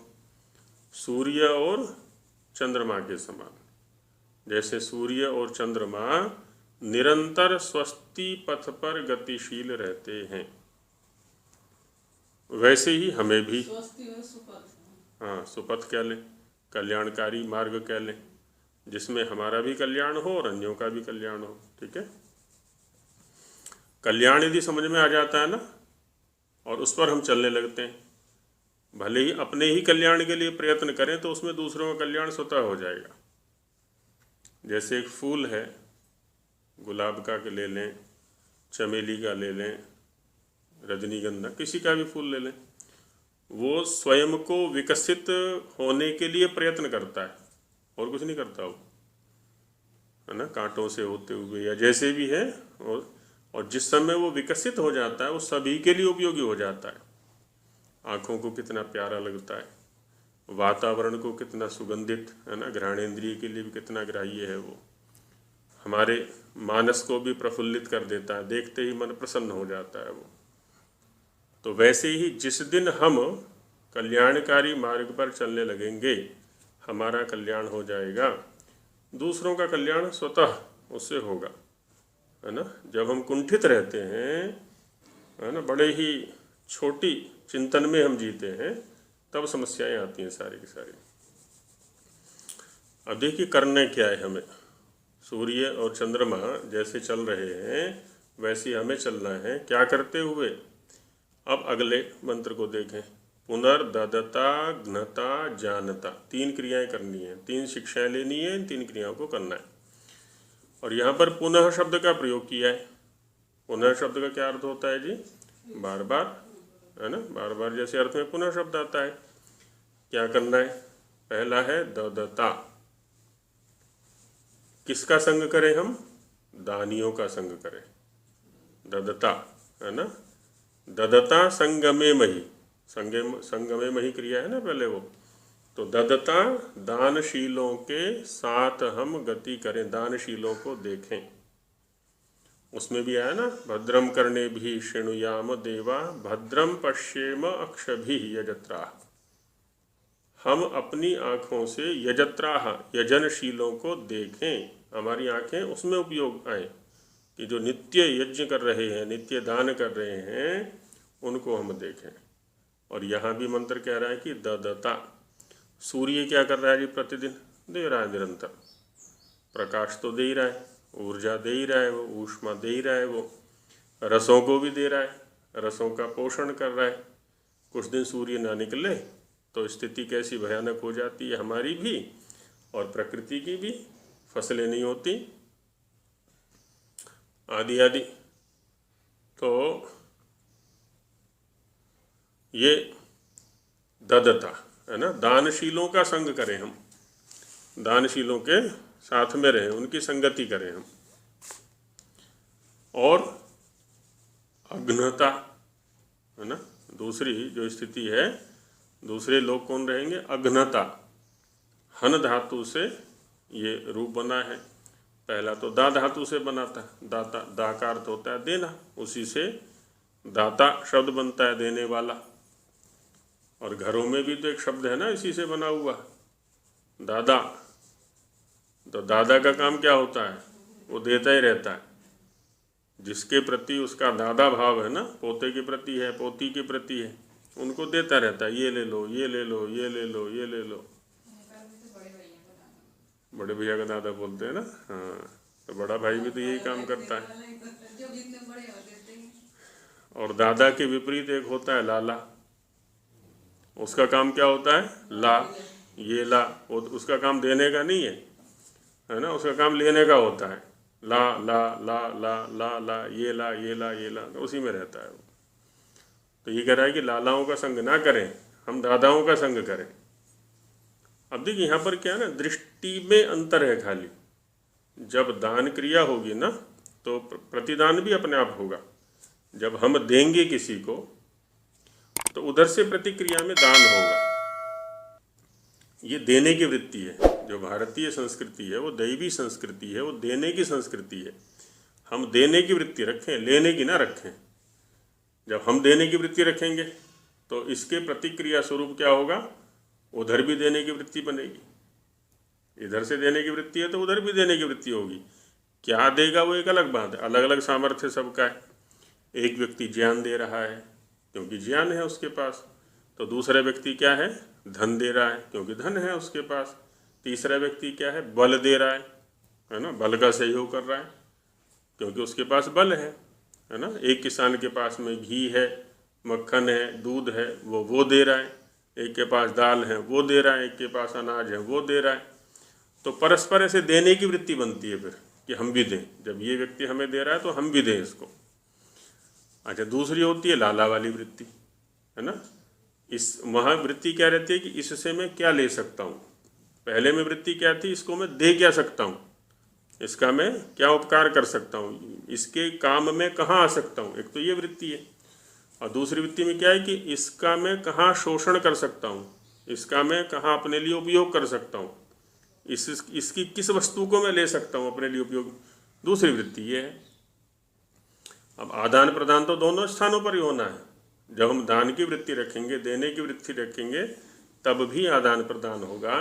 सूर्य और चंद्रमा के समान। जैसे सूर्य और चंद्रमा निरंतर स्वस्ति पथ पर गतिशील रहते हैं, वैसे ही हमें भी, स्वस्ति में सुपथ। हाँ, सुपथ कह लें, कल्याणकारी मार्ग कह लें, जिसमें हमारा भी कल्याण हो और अन्यों का भी कल्याण हो। ठीक है। कल्याण यदि समझ में आ जाता है ना, और उस पर हम चलने लगते हैं, भले ही अपने ही कल्याण के लिए प्रयत्न करें तो उसमें दूसरों का कल्याण स्वतः हो जाएगा। जैसे एक फूल है, गुलाब का ले लें, चमेली का ले लें, रजनीगंधा, किसी का भी फूल ले लें, वो स्वयं को विकसित होने के लिए प्रयत्न करता है और कुछ नहीं करता वो, है ना, कांटों से होते हुए या जैसे भी है। और जिस समय वो विकसित हो जाता है वो सभी के लिए उपयोगी हो जाता है। आँखों को कितना प्यारा लगता है, वातावरण को कितना सुगंधित, है ना, घ्राणेंद्रिय के लिए भी कितना ग्राह्य है वो, हमारे मानस को भी प्रफुल्लित कर देता है, देखते ही मन प्रसन्न हो जाता है वो। तो वैसे ही जिस दिन हम कल्याणकारी मार्ग पर चलने लगेंगे हमारा कल्याण हो जाएगा, दूसरों का कल्याण स्वतः उससे होगा, है ना। जब हम कुंठित रहते हैं, है ना, बड़े ही छोटी चिंतन में हम जीते हैं, तब समस्याएं आती हैं सारी की सारी। अब देखिए करना क्या है हमें। सूर्य और चंद्रमा जैसे चल रहे हैं वैसे हमें चलना है। क्या करते हुए? अब अगले मंत्र को देखें। पुनर्ददता घ्नता जानता, 3 क्रियाएं करनी है, 3 शिक्षाएं लेनी है, इन 3 क्रियाओं को करना है। और यहाँ पर पुनः शब्द का प्रयोग किया है। पुनः शब्द का क्या अर्थ होता है जी? बार बार, है ना, बार बार जैसे अर्थ में पुनः शब्द आता है। क्या करना है? पहला है ददता। किसका संग करें हम? दानियों का संग करें। ददता, है ना, ददता संगमे मही, संगमे मही क्रिया है ना पहले वो। तो ददता, दानशीलों के साथ हम गति करें, दानशीलों को देखें। उसमें भी आया ना, भद्रम करणे भी शृणुयाम देवा भद्रम पश्येम अक्षभिः यजत्राः। हम अपनी आँखों से यजत्राः, यजनशीलों को देखें, हमारी आँखें उसमें उपयोग आए कि जो नित्य यज्ञ कर रहे हैं, नित्य दान कर रहे हैं, उनको हम देखें। और यहाँ भी मंत्र कह रहा है कि ददता। सूर्य क्या कर रहा है जी? प्रतिदिन दे रहा है, निरंतर प्रकाश तो दे ही रहा है, ऊर्जा दे ही रहा है, वो ऊष्मा दे ही रहा है, वो रसों को भी दे रहा है, रसों का पोषण कर रहा है। कुछ दिन सूर्य ना निकले तो स्थिति कैसी भयानक हो जाती है, हमारी भी और प्रकृति की भी। फसलें नहीं होती आदि आदि। तो ये ददता, है ना, दानशीलों का संग करें हम, दानशीलों के साथ में रहें, उनकी संगति करें हम। और अघ्नता, है ना, दूसरी जो स्थिति है, दूसरे लोग कौन रहेंगे? अघ्नता। हन धातु से ये रूप बना है। पहला तो दा धातु से बना था, दाता, दा का अर्थ होता है देना, उसी से दाता शब्द बनता है, देने वाला। और घरों में भी तो एक शब्द है ना इसी से बना हुआ, दादा। तो दादा का काम क्या होता है? वो देता ही रहता है। जिसके प्रति उसका दादा भाव है ना, पोते के प्रति है, पोती के प्रति है, उनको देता रहता है, ये ले लो, ये ले लो, ये ले लो, ये ले लो। बड़े भैया का दादा बोलते हैं ना। हाँ, तो बड़ा भाई भी तो यही काम करता है। और दादा के विपरीत एक होता है लाला। उसका काम क्या होता है? ला, ये ला। उसका काम देने का नहीं है ना, उसका काम लेने का होता है। ला ला ला ला ला ला, ये ला, ये ला, ये ला, तो उसी में रहता है वो। तो ये कह रहा है कि लालाओं का संग ना करें, हम दादाओं का संग करें। अब देखिए यहाँ पर क्या है ना, दृष्टि में अंतर है खाली। जब दान क्रिया होगी ना तो प्रतिदान भी अपने आप होगा। जब हम देंगे किसी को तो उधर से प्रतिक्रिया में दान होगा। ये देने की वृत्ति है। जो भारतीय संस्कृति है वो दैवी संस्कृति है, वो देने की संस्कृति है। हम देने की वृत्ति रखें, लेने की ना रखें। जब हम देने की वृत्ति रखेंगे तो इसके प्रतिक्रिया स्वरूप क्या होगा, उधर भी देने की वृत्ति बनेगी। इधर से देने की वृत्ति है तो उधर भी देने की वृत्ति होगी। क्या देगा वो एक अलग बात है, अलग अलग सामर्थ्य सबका है। एक व्यक्ति ज्ञान दे रहा है क्योंकि ज्ञान है उसके पास, तो दूसरा व्यक्ति क्या है, धन दे रहा है क्योंकि धन है उसके पास। तीसरा व्यक्ति क्या है, बल दे रहा है ना, बल का सहयोग कर रहा है क्योंकि उसके पास बल है ना। एक किसान के पास में घी है, मक्खन है, दूध है, वो दे रहा है। एक के पास दाल है वो दे रहा है, एक के पास अनाज है वो दे रहा है। तो परस्पर ऐसे देने की वृत्ति बनती है फिर कि हम भी दें। जब ये व्यक्ति हमें दे रहा है तो हम भी दें इसको। अच्छा, दूसरी होती है लाला वाली वृत्ति, है ना। इस वहाँ वृत्ति क्या रहती है कि इससे मैं क्या ले सकता हूँ। पहले में वृत्ति क्या थी, इसको मैं दे क्या सकता हूँ, इसका मैं क्या उपकार कर सकता हूँ, इसके काम में कहाँ आ सकता हूँ। एक तो ये वृत्ति है। और दूसरी वृत्ति में क्या है कि इसका मैं कहाँ शोषण कर सकता हूँ, इसका मैं कहाँ अपने लिए उपयोग कर सकता हूँ, इसकी किस वस्तु को मैं ले सकता हूँ अपने लिए उपयोग। दूसरी वृत्ति ये है। अब आदान प्रदान तो दोनों स्थानों पर ही होना है। जब हम दान की वृत्ति रखेंगे, देने की वृत्ति रखेंगे, तब भी आदान प्रदान होगा,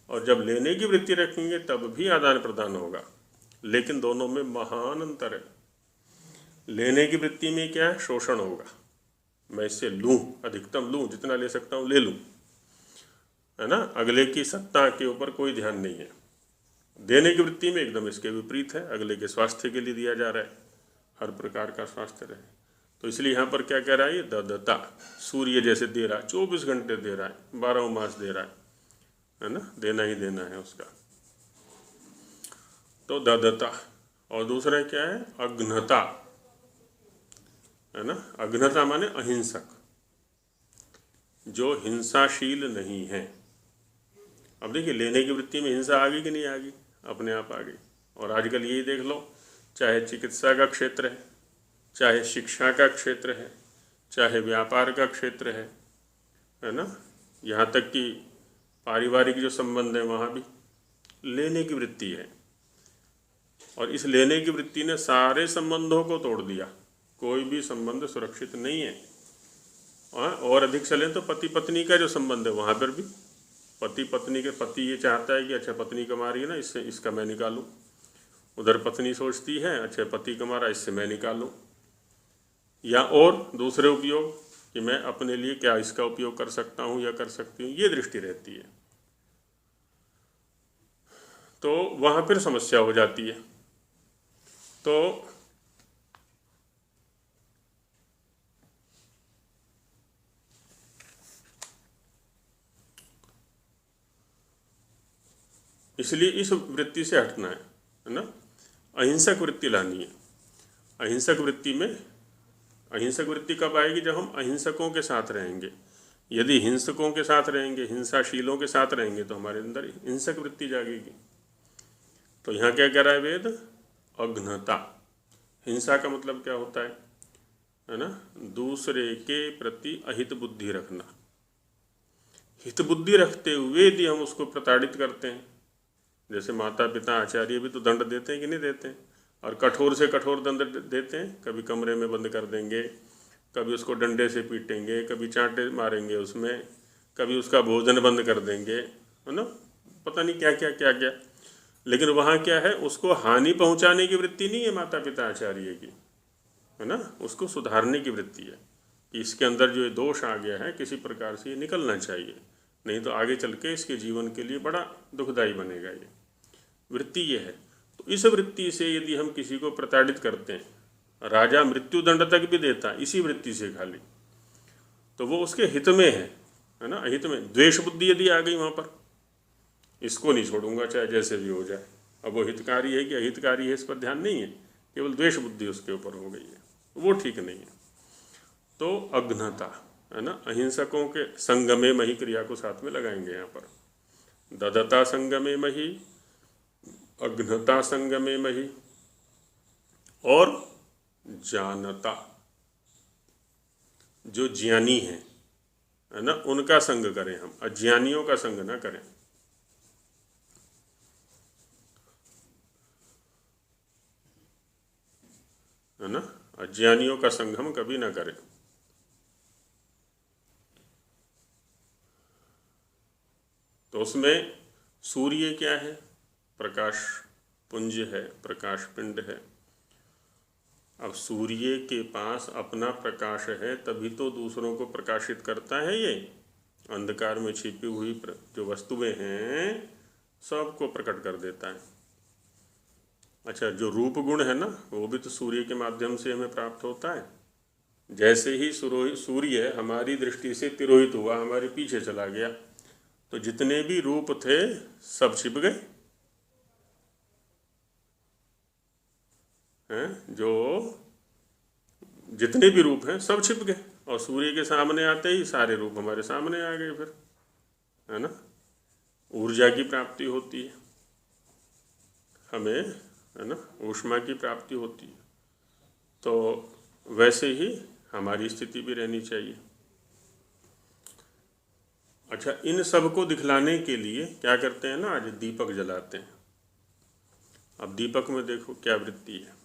और जब लेने की वृत्ति रखेंगे तब भी आदान प्रदान होगा। लेकिन दोनों में महान अंतर है। लेने की वृत्ति में क्या है, शोषण होगा। मैं इससे लूँ, अधिकतम लूँ, जितना ले सकता हूँ ले लूँ, है ना। अगले की सत्ता के ऊपर कोई ध्यान नहीं है। देने की वृत्ति में एकदम इसके विपरीत है, अगले के स्वास्थ्य के लिए दिया जा रहा है, हर प्रकार का स्वास्थ्य रहे। तो इसलिए यहाँ पर क्या कह रहा है, ये ददता, सूर्य जैसे दे रहा है, 24 घंटे दे रहा है, 12 मास दे रहा है ना, देना ही देना है उसका। तो ददता। और दूसरा क्या है, अघ्नता, है ना। अघ्नता माने अहिंसक, जो हिंसाशील नहीं है। अब देखिए, लेने की वृत्ति में हिंसा आ गई कि नहीं आ गई, अपने आप आ गई। और आजकल यही देख लो, चाहे चिकित्सा का क्षेत्र है, चाहे शिक्षा का क्षेत्र है, चाहे व्यापार का क्षेत्र है ना, यहाँ तक कि पारिवारिक जो संबंध है वहाँ भी लेने की वृत्ति है। और इस लेने की वृत्ति ने सारे संबंधों को तोड़ दिया, कोई भी संबंध सुरक्षित नहीं है। और अधिक चले तो पति पत्नी का जो संबंध है वहाँ पर भी पति पत्नी के, पति ये चाहता है कि अच्छा पत्नी कमा रही है ना, इससे इसका मैं निकालूं। उधर पत्नी सोचती है अच्छा पति कमा रहा है, इससे मैं निकालूं। या और दूसरे उपयोग कि मैं अपने लिए क्या इसका उपयोग कर सकता हूँ या कर सकती हूँ, ये दृष्टि रहती है। तो वहाँ फिर समस्या हो जाती है। तो इसलिए इस वृत्ति से हटना है ना, अहिंसक वृत्ति लानी है। अहिंसक वृत्ति में, अहिंसक वृत्ति कब आएगी, जब हम अहिंसकों के साथ रहेंगे। यदि हिंसकों के साथ रहेंगे, हिंसाशीलों के साथ रहेंगे, तो हमारे अंदर हिंसक वृत्ति जागेगी। तो यहाँ क्या कह रहा है वेद, अघ्नता। हिंसा का मतलब क्या होता है ना, दूसरे के प्रति अहित बुद्धि रखना। हित बुद्धि रखते हुए यदि हम उसको प्रताड़ित करते हैं, जैसे माता पिता आचार्य भी तो दंड देते हैं कि नहीं देते हैं, और कठोर से कठोर दंड देते हैं। कभी कमरे में बंद कर देंगे, कभी उसको डंडे से पीटेंगे, कभी चांटे मारेंगे उसमें, कभी उसका भोजन बंद कर देंगे, है ना, पता नहीं क्या क्या क्या क्या। लेकिन वहाँ क्या है, उसको हानि पहुँचाने की वृत्ति नहीं है माता पिता आचार्य की, है ना, उसको सुधारने की वृत्ति है कि इसके अंदर जो ये दोष आ गया है किसी प्रकार से ये निकलना चाहिए, नहीं तो आगे चल के इसके जीवन के लिए बड़ा दुखदायी बनेगा। ये वृत्ति ये है। तो इस वृत्ति से यदि हम किसी को प्रताड़ित करते हैं, राजा मृत्यु दंड तक भी देता है इसी वृत्ति से खाली, तो वो उसके हित में है ना, अहित में। द्वेष बुद्धि यदि आ गई वहाँ पर, इसको नहीं छोड़ूंगा चाहे जैसे भी हो जाए, अब वो हितकारी है कि अहितकारी है इस पर ध्यान नहीं है, केवल द्वेष बुद्धि उसके ऊपर हो गई है, वो ठीक नहीं है। तो अघ्नता, है ना, अहिंसकों के संगमे मही क्रिया को साथ में लगाएंगे यहाँ पर। ददता संगमे मही, अघ्नता संगमे मही, और जानता, जो ज्ञानी है ना, उनका संग करें हम, अज्ञानियों का संग ना करें। है ना, अज्ञानियों का संगम कभी ना करें। तो उसमें सूर्य क्या है? प्रकाश पुंज है, प्रकाश पिंड है। अब सूर्य के पास अपना प्रकाश है तभी तो दूसरों को प्रकाशित करता है। ये अंधकार में छिपी हुई जो वस्तुएं हैं सबको प्रकट कर देता है। अच्छा, जो रूप गुण है ना, वो भी तो सूर्य के माध्यम से हमें प्राप्त होता है। जैसे ही सूर्य हमारी दृष्टि से तिरोहित हुआ, हमारे पीछे चला गया, तो जितने भी रूप थे सब छिप गए हैं। जो जितने भी रूप हैं सब छिप गए, और सूर्य के सामने आते ही सारे रूप हमारे सामने आ गए फिर, है ना। ऊर्जा की प्राप्ति होती है हमें, है ना, ऊष्मा की प्राप्ति होती है। तो वैसे ही हमारी स्थिति भी रहनी चाहिए। अच्छा, इन सब को दिखलाने के लिए क्या करते हैं ना, आज दीपक जलाते हैं। अब दीपक में देखो क्या वृत्ति है।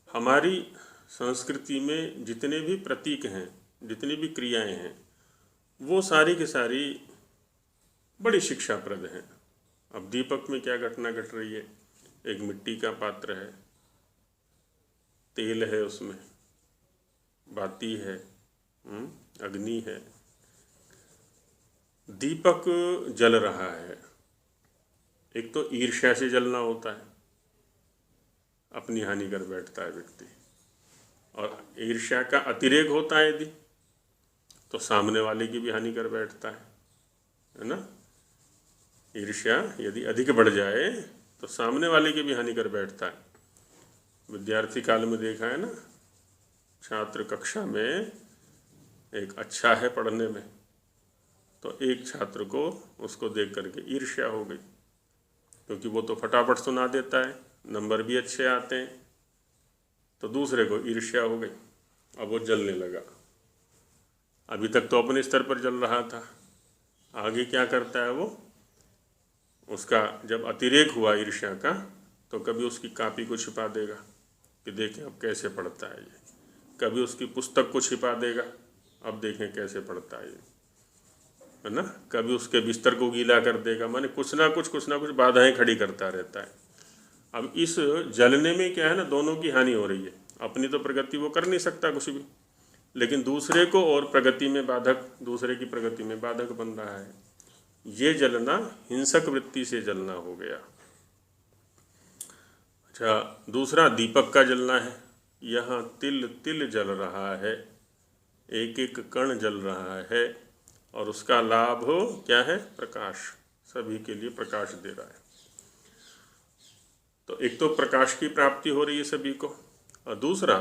हमारी संस्कृति में जितने भी प्रतीक हैं, जितनी भी क्रियाएं हैं, वो सारी की सारी बड़ी शिक्षाप्रद हैं। अब दीपक में क्या घटना घट रही है? एक मिट्टी का पात्र है, तेल है, उसमें बाती है, अग्नि है, दीपक जल रहा है। एक तो ईर्ष्या से जलना होता है, अपनी हानि कर बैठता है व्यक्ति, और ईर्ष्या का अतिरेक होता है यदि, तो सामने वाले की भी हानि कर बैठता है ना। ईर्ष्या यदि अधिक बढ़ जाए तो सामने वाले की भी हानि कर बैठता है। विद्यार्थी काल में देखा है ना, छात्र कक्षा में एक अच्छा है पढ़ने में, तो एक छात्र को उसको देख करके ईर्ष्या हो गई, क्योंकि वो तो फटाफट सुना देता है, नंबर भी अच्छे आते हैं, तो दूसरे को ईर्ष्या हो गई। अब वो जलने लगा। अभी तक तो अपने स्तर पर जल रहा था, आगे क्या करता है वो, उसका जब अतिरेक हुआ ईर्ष्या का, तो कभी उसकी कॉपी को छिपा देगा कि देखें अब कैसे पढ़ता है ये, कभी उसकी पुस्तक को छिपा देगा, अब देखें कैसे पढ़ता है ये, है ना, कभी उसके बिस्तर को गीला कर देगा। माने कुछ ना कुछ बाधाएं खड़ी करता रहता है। अब इस जलने में क्या है ना, दोनों की हानि हो रही है। अपनी तो प्रगति वो कर नहीं सकता कुछ भी, लेकिन दूसरे को और प्रगति में बाधक, दूसरे की प्रगति में बाधक बन रहा है। ये जलना हिंसक वृत्ति से जलना हो गया। अच्छा, दूसरा दीपक का जलना है। यहाँ तिल तिल जल रहा है, एक एक कण जल रहा है, और उसका लाभ हो क्या है? प्रकाश, सभी के लिए प्रकाश दे रहा है। तो एक तो प्रकाश की प्राप्ति हो रही है सभी को, और दूसरा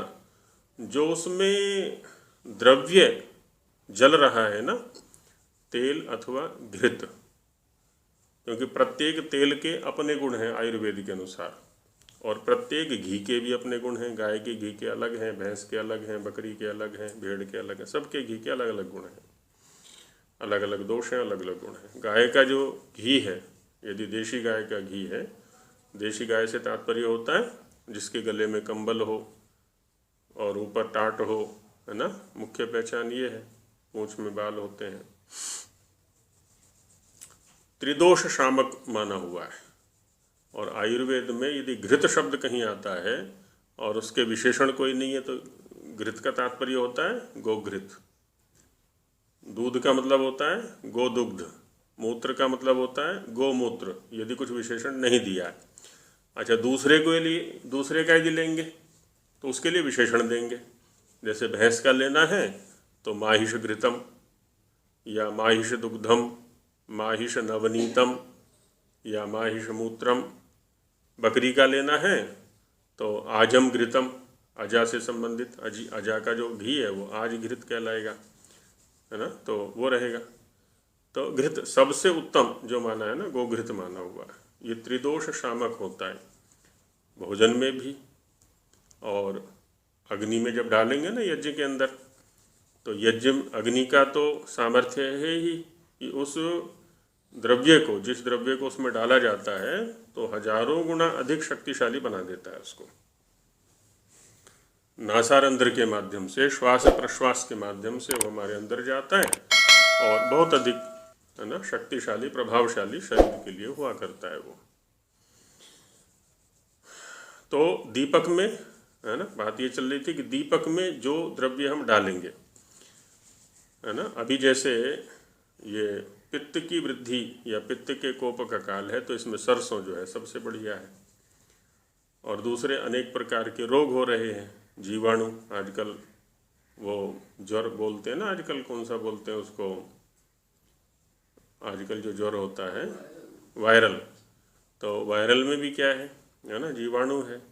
जो उसमें द्रव्य जल रहा है ना, तेल अथवा घृत, क्योंकि प्रत्येक तेल के अपने गुण हैं आयुर्वेद के अनुसार, और प्रत्येक घी के भी अपने गुण हैं। गाय के घी के अलग हैं, भैंस के अलग हैं, बकरी के अलग हैं, भेड़ के अलग हैं, सबके घी के अलग अलग गुण हैं, अलग अलग दोष हैं, अलग अलग गुण हैं। गाय का जो घी है, यदि देशी गाय का घी है, देशी गाय से तात्पर्य होता है जिसके गले में कंबल हो और ऊपर टाट हो, है ना, मुख्य पहचान ये है, पूंछ में बाल होते हैं। त्रिदोष शामक माना हुआ है। और आयुर्वेद में यदि घृत शब्द कहीं आता है और उसके विशेषण कोई नहीं है, तो घृत का तात्पर्य होता है गोघृत। दूध का मतलब होता है गोदुग्ध, मूत्र का मतलब होता है गोमूत्र, यदि कुछ विशेषण नहीं दिया है। अच्छा, दूसरे का यदि लेंगे तो उसके लिए विशेषण देंगे। जैसे भैंस का लेना है तो माहिष घृतम, या माहिष दुग्धम, माहिष नवनीतम, या माहिष मूत्रम। बकरी का लेना है तो आजम घृतम, अजा से संबंधित, अजा का जो घी है वो आज घृत कहलाएगा, है ना, तो वो रहेगा। तो घृत सबसे उत्तम जो माना है ना, गोघृत माना हुआ है। ये त्रिदोष शामक होता है भोजन में भी, और अग्नि में जब डालेंगे ना यज्ञ के अंदर, तो यज्ञ अग्नि का तो सामर्थ्य है ही कि उस द्रव्य को, जिस द्रव्य को उसमें डाला जाता है, तो हजारों गुना अधिक शक्तिशाली बना देता है उसको। नासारंध्र के माध्यम से, श्वास प्रश्वास के माध्यम से वो हमारे अंदर जाता है और बहुत अधिक, है ना, शक्तिशाली प्रभावशाली शरीर के लिए हुआ करता है वो। तो दीपक में, है ना, बात ये चल रही थी कि दीपक में जो द्रव्य हम डालेंगे, है ना, अभी जैसे ये पित्त की वृद्धि या पित्त के कोप का काल है तो इसमें सरसों जो है सबसे बढ़िया है। और दूसरे अनेक प्रकार के रोग हो रहे हैं, जीवाणु, आजकल वो ज्वर बोलते हैं ना, आजकल कौन सा बोलते हैं उसको, आजकल जो ज्वर होता है वायरल, तो वायरल में भी क्या है ना, जीवाणु है।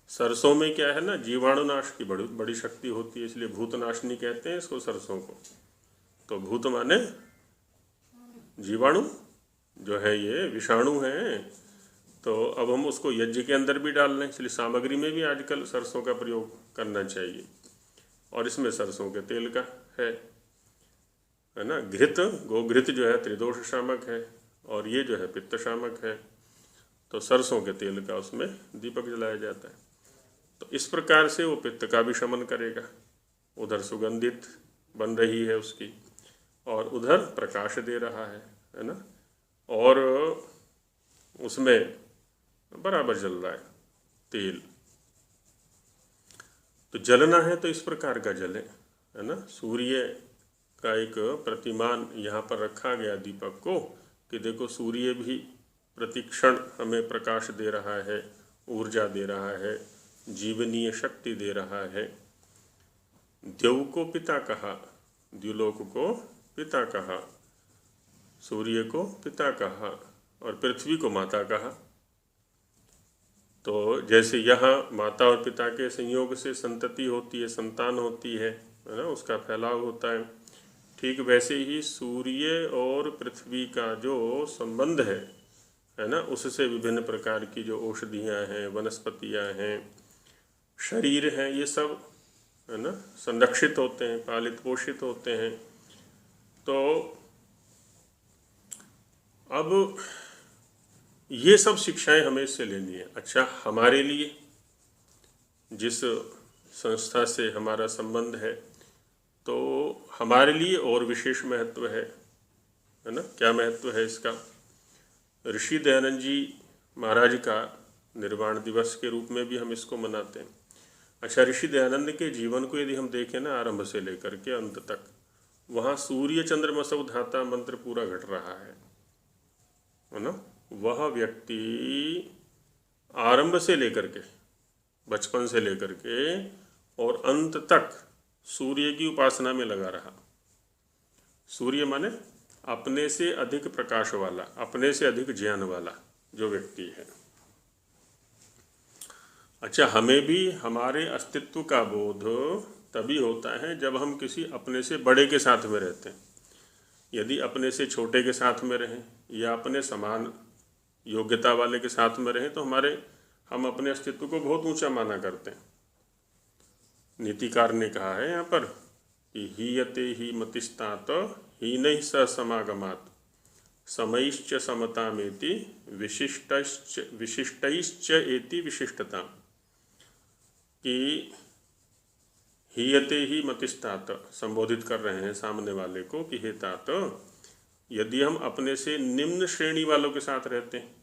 सरसों में क्या है ना, जीवाणुनाश की बड़ी बड़ी शक्ति होती है, इसलिए भूतनाशनी कहते हैं इसको, सरसों को। तो भूत माने जीवाणु, जो है ये विषाणु हैं। तो अब हम उसको यज्ञ के अंदर भी डाल लें, इसलिए सामग्री में भी आजकल सरसों का प्रयोग करना चाहिए। और इसमें सरसों के तेल का है ना, घृत, गोघृत जो है त्रिदोष शामक है और ये जो है पित्त शामक है। तो सरसों के तेल का उसमें दीपक जलाया जाता है। तो इस प्रकार से वो पित्त का भी शमन करेगा, उधर सुगंधित बन रही है उसकी और उधर प्रकाश दे रहा है ना, और उसमें बराबर जल रहा है तेल। तो जलना है तो इस प्रकार का जले, है ना। सूर्य का एक प्रतिमान यहाँ पर रखा गया दीपक को कि देखो सूर्य भी प्रतिक्षण हमें प्रकाश दे रहा है, ऊर्जा दे रहा है, जीवनीय शक्ति दे रहा है। द्यौ को पिता कहा, द्युलोक को पिता कहा, सूर्य को पिता कहा और पृथ्वी को माता कहा। तो जैसे यहाँ माता और पिता के संयोग से संतति होती है, संतान होती है ना, उसका फैलाव होता है, ठीक वैसे ही सूर्य और पृथ्वी का जो संबंध है ना, उससे विभिन्न प्रकार की जो औषधियाँ हैं, वनस्पतियाँ हैं, शरीर हैं, ये सब, है ना, संरक्षित होते हैं, पालित पोषित होते हैं। तो अब ये सब शिक्षाएं हमें इससे लेनी है। अच्छा, हमारे लिए जिस संस्था से हमारा संबंध है, तो हमारे लिए और विशेष महत्व है ना। क्या महत्व है इसका? ऋषि दयानंद जी महाराज का निर्वाण दिवस के रूप में भी हम इसको मनाते हैं। अच्छा, ऋषि दयानंद के जीवन को यदि हम देखें ना, आरंभ से लेकर के अंत तक, वहाँ सूर्य चंद्रमसौ धाता मंत्र पूरा घट रहा है ना। वह व्यक्ति आरंभ से लेकर के, बचपन से लेकर के और अंत तक सूर्य की उपासना में लगा रहा। सूर्य माने अपने से अधिक प्रकाश वाला, अपने से अधिक ज्ञान वाला जो व्यक्ति है। अच्छा, हमें भी हमारे अस्तित्व का बोध तभी होता है जब हम किसी अपने से बड़े के साथ में रहते हैं। यदि अपने से छोटे के साथ में रहें या अपने समान योग्यता वाले के साथ में रहें तो हम अपने अस्तित्व को बहुत ऊंचा माना करते हैं। नीतिकार ने कहा है यहाँ पर कि हीयते ही मतिस्तात हीनैः सह समागमात् समैश्च समतामेति विशिष्टैश्च एति विशिष्टता। कि हीयते ही मतिस्तात, संबोधित कर रहे हैं सामने वाले को कि हे तात, यदि हम अपने से निम्न श्रेणी वालों के साथ रहते हैं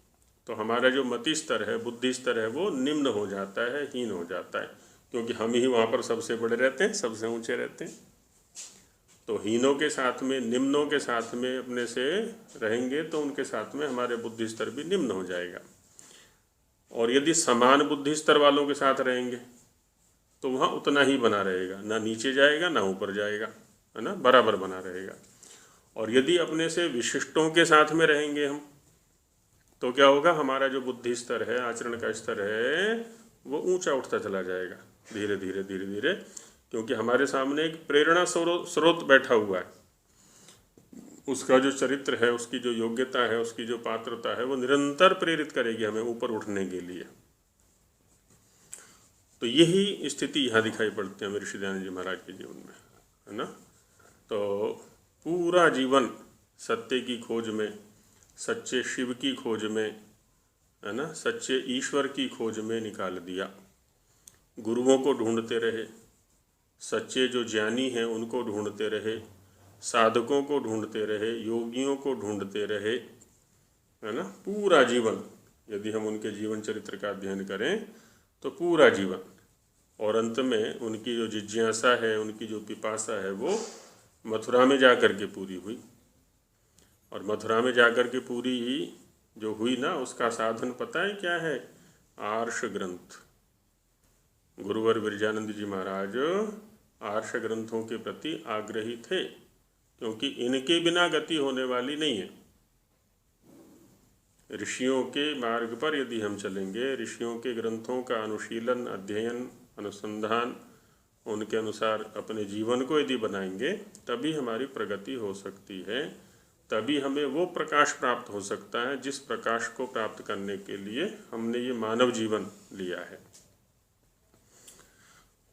तो हमारा जो मति स्तर है, बुद्धि स्तर है, वो निम्न हो जाता है, हीन हो जाता है, क्योंकि हम ही वहाँ पर सबसे बड़े रहते हैं, सबसे ऊंचे रहते हैं। तो हीनों के साथ में, निम्नों के साथ में अपने से रहेंगे तो उनके साथ में हमारे बुद्धि स्तर भी निम्न हो जाएगा। और यदि समान बुद्धि स्तर वालों के साथ रहेंगे तो वहाँ उतना ही बना रहेगा, ना नीचे जाएगा ना ऊपर जाएगा, है ना, बराबर बना रहेगा। और यदि अपने से विशिष्टों के साथ में रहेंगे हम, तो क्या होगा, हमारा जो बुद्धि स्तर है, आचरण का स्तर है, वो ऊंचा उठता चला जाएगा धीरे धीरे धीरे धीरे, क्योंकि हमारे सामने एक प्रेरणा स्रोत बैठा हुआ है। उसका जो चरित्र है, उसकी जो योग्यता है, उसकी जो पात्रता है, वो निरंतर प्रेरित करेगी हमें ऊपर उठने के लिए। तो यही स्थिति यहाँ दिखाई पड़ती है ऋषि दयानंद जी महाराज के जीवन में, है ना। तो पूरा जीवन सत्य की खोज में, सच्चे शिव की खोज में, है ना, सच्चे ईश्वर की खोज में निकाल दिया। गुरुओं को ढूंढते रहे, सच्चे जो ज्ञानी हैं उनको ढूंढते रहे, साधकों को ढूंढते रहे, योगियों को ढूंढते रहे, है ना, पूरा जीवन। यदि हम उनके जीवन चरित्र का अध्ययन करें तो पूरा जीवन, और अंत में उनकी जो जिज्ञासा है, उनकी जो पिपासा है, वो मथुरा में जाकर के पूरी हुई। और मथुरा में जाकर के पूरी जो हुई ना, उसका साधन पता है क्या है? आर्ष ग्रंथ। गुरुवर विरजानंद जी महाराज आर्ष ग्रंथों के प्रति आग्रही थे, क्योंकि इनके बिना गति होने वाली नहीं है। ऋषियों के मार्ग पर यदि हम चलेंगे, ऋषियों के ग्रंथों का अनुशीलन, अध्ययन, अनुसंधान, उनके अनुसार अपने जीवन को यदि बनाएंगे, तभी हमारी प्रगति हो सकती है। तभी हमें वो प्रकाश प्राप्त हो सकता है जिस प्रकाश को प्राप्त करने के लिए हमने ये मानव जीवन लिया है।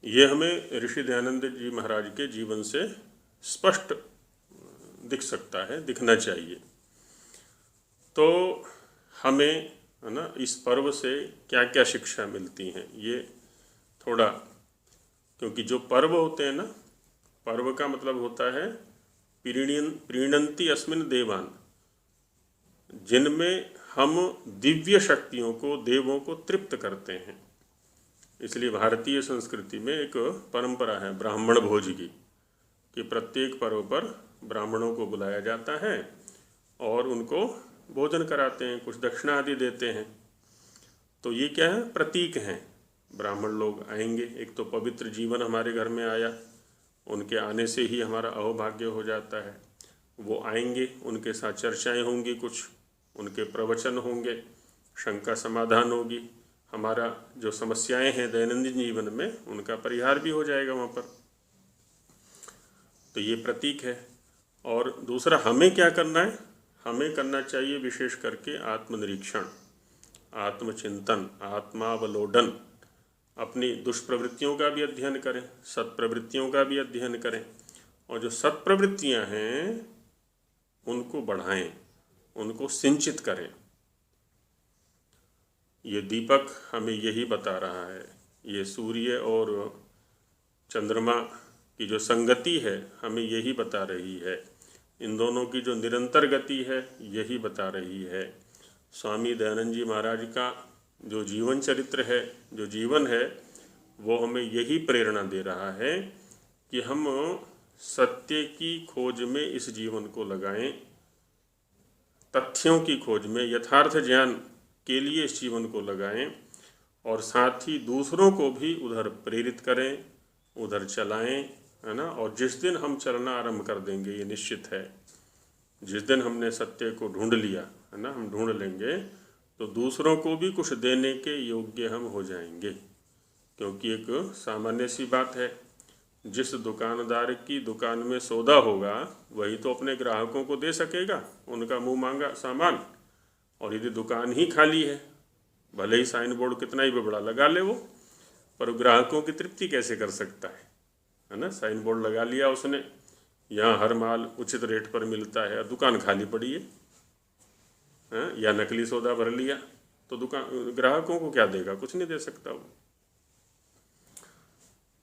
ये हमें ऋषि दयानंद जी महाराज के जीवन से स्पष्ट दिख सकता है, दिखना चाहिए। तो हमें, है ना, इस पर्व से क्या क्या शिक्षा मिलती हैं, ये थोड़ा, क्योंकि जो पर्व होते हैं ना, पर्व का मतलब होता है प्रीणंति अस्मिन देवान, जिनमें हम दिव्य शक्तियों को, देवों को तृप्त करते हैं। इसलिए भारतीय संस्कृति में एक परंपरा है ब्राह्मण भोज की, कि प्रत्येक पर्व पर ब्राह्मणों को बुलाया जाता है और उनको भोजन कराते हैं, कुछ दक्षिणा आदि देते हैं। तो ये क्या है? प्रतीक हैं। ब्राह्मण लोग आएंगे, एक तो पवित्र जीवन हमारे घर में आया, उनके आने से ही हमारा अहोभाग्य हो जाता है। वो आएंगे, उनके साथ चर्चाएं होंगी, कुछ उनके प्रवचन होंगे, शंका समाधान होगी, हमारा जो समस्याएं हैं दैनंदिन जीवन में उनका परिहार भी हो जाएगा वहाँ पर। तो ये प्रतीक है। और दूसरा, हमें क्या करना है? हमें करना चाहिए विशेष करके आत्मनिरीक्षण, आत्मचिंतन, आत्मावलोडन। अपनी दुष्प्रवृत्तियों का भी अध्ययन करें, सत्प्रवृत्तियों का भी अध्ययन करें, और जो सत्प्रवृत्तियां हैं उनको बढ़ाएं, उनको सिंचित करें। ये दीपक हमें यही बता रहा है, ये सूर्य और चंद्रमा की जो संगति है हमें यही बता रही है, इन दोनों की जो निरंतर गति है यही बता रही है। स्वामी दयानंद जी महाराज का जो जीवन चरित्र है, जो जीवन है, वो हमें यही प्रेरणा दे रहा है कि हम सत्य की खोज में इस जीवन को लगाएं, तथ्यों की खोज में, यथार्थ ज्ञान के लिए इस जीवन को लगाएं, और साथ ही दूसरों को भी उधर प्रेरित करें, उधर चलाएं, है ना। और जिस दिन हम चलना आरंभ कर देंगे, ये निश्चित है, जिस दिन हमने सत्य को ढूंढ लिया, है ना, हम ढूंढ लेंगे, तो दूसरों को भी कुछ देने के योग्य हम हो जाएंगे। क्योंकि एक सामान्य सी बात है, जिस दुकानदार की दुकान में सौदा होगा वही तो अपने ग्राहकों को दे सकेगा उनका मुंह मांगा सामान। और यदि दुकान ही खाली है, भले ही साइन बोर्ड कितना ही बड़ा लगा ले वो, पर ग्राहकों की तृप्ति कैसे कर सकता है ना। साइन बोर्ड लगा लिया उसने, यहाँ हर माल उचित रेट पर मिलता है, दुकान खाली पड़ी है, या नकली सौदा भर लिया, तो दुकान ग्राहकों को क्या देगा? कुछ नहीं दे सकता वो।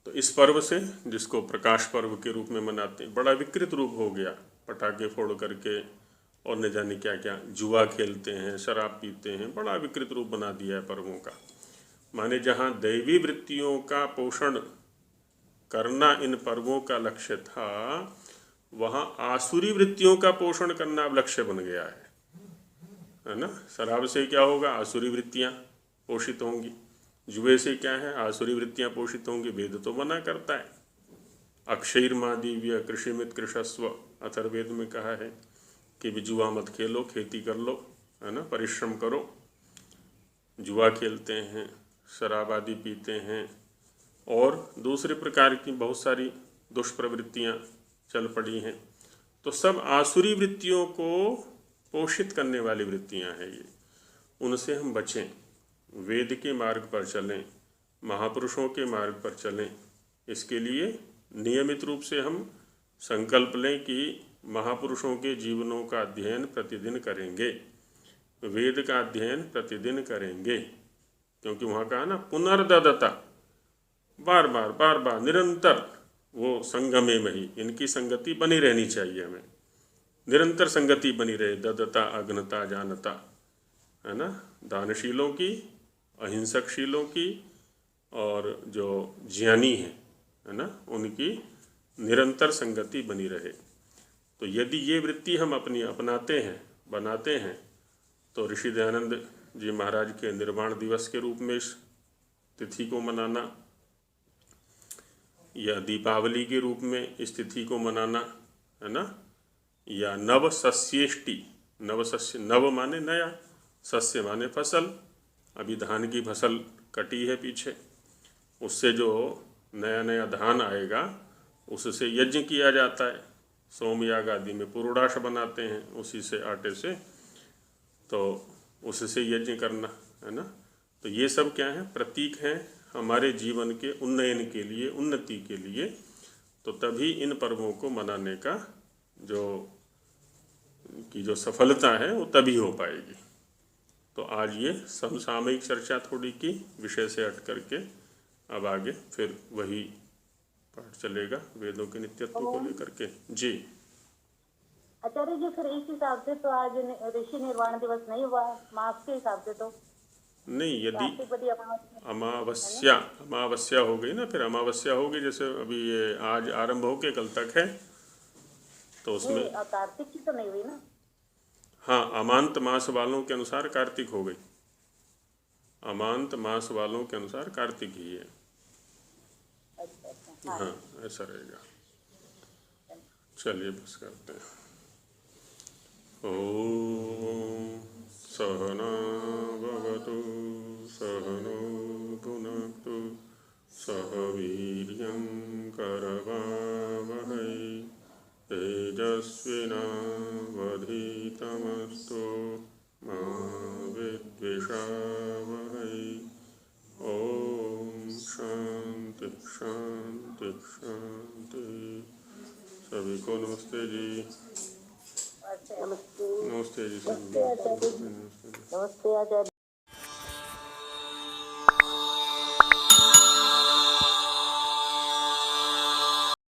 तो इस पर्व से, जिसको प्रकाश पर्व के रूप में मनाते हैं, बड़ा विकृत रूप हो गया, पटाखे फोड़ करके और न जाने क्या क्या, जुआ खेलते हैं, शराब पीते हैं, बड़ा विकृत रूप बना दिया है पर्वों का। माने जहाँ दैवी वृत्तियों का पोषण करना इन पर्वों का लक्ष्य था, वहाँ आसुरी वृत्तियों का पोषण करना अब लक्ष्य बन गया है ना। शराब से क्या होगा? आसुरी वृत्तियाँ पोषित होंगी। जुए से क्या है? आसुरी वृत्तियाँ पोषित होंगी। वेद तो मना करता है, अक्षयर्मा दिव्य कृषिमित कृषस्व, अथर्ववेद में कहा है कि भी जुआ मत खेलो, खेती कर लो, है ना, परिश्रम करो। जुआ खेलते हैं, शराब आदि पीते हैं, और दूसरे प्रकार की बहुत सारी दुष्प्रवृत्तियाँ चल पड़ी हैं। तो सब आसुरी वृत्तियों को पोषित करने वाली वृत्तियाँ हैं ये, उनसे हम बचें, वेद के मार्ग पर चलें, महापुरुषों के मार्ग पर चलें। इसके लिए नियमित रूप से हम संकल्प लें कि महापुरुषों के जीवनों का अध्ययन प्रतिदिन करेंगे, वेद का अध्ययन प्रतिदिन करेंगे। क्योंकि वहाँ कहा ना, पुनर्ददता, बार बार निरंतर वो संगमे में ही इनकी संगति बनी रहनी चाहिए। हमें निरंतर संगति बनी रहे, ददता अग्नता जानता, है ना, दानशीलों की, अहिंसकशीलों की और जो ज्ञानी है ना, उनकी निरंतर संगति बनी रहे। तो यदि ये वृत्ति हम अपनी अपनाते हैं, बनाते हैं, तो ऋषि दयानंद जी महाराज के निर्वाण दिवस के रूप में इस तिथि को मनाना, या दीपावली के रूप में इस तिथि को मनाना, है ना, या नव सस्येष्टि, नव सस्य, नव माने नया, सस्य माने फसल। अभी धान की फसल कटी है पीछे, उससे जो नया नया धान आएगा उससे यज्ञ किया जाता है। सोमयाग आदि में पुरोडाश बनाते हैं उसी से, आटे से, तो उससे यज्ञ करना, है ना। तो ये सब क्या है, प्रतीक हैं हमारे जीवन के उन्नयन के लिए, उन्नति के लिए। तो तभी इन पर्वों को मनाने का जो सफलता है वो तभी हो पाएगी। तो आज ये समसामयिक चर्चा थोड़ी की, विषय से हट करके अब आगे फिर वही पाठ चलेगा वेदों के नित्यत्व को लेकर के। जी आचार्य जी, फिर इस हिसाब से तो आज ऋषि निर्वाण दिवस नहीं हुआ, मास के हिसाब से तो नहीं, यदि कार्तिक अमावस्या अमावस्या हो गई ना, फिर अमावस्या होगी, जैसे अभी ये आज आरंभ हो के कल तक है, तो उसमें कार्तिक की तो नहीं हुई ना। हाँ, अमांत मास वालों के अनुसार कार्तिक हो गई, अमांत मास वालों के अनुसार कार्तिक ही है। अच्छा, हाँ, ऐसा रहेगा। चलिए बस करते हैं। ओम सहना भवतु सहनो भुनक्तु सह वीर्यं करवावहै तेजस्विनावधीतमस्तु मा विद्विषावहै। ओम शांति शांति शांति। सभी को नमस्ते जी। नमस्ते। नमस्ते जी। नमस्ते आचार्य।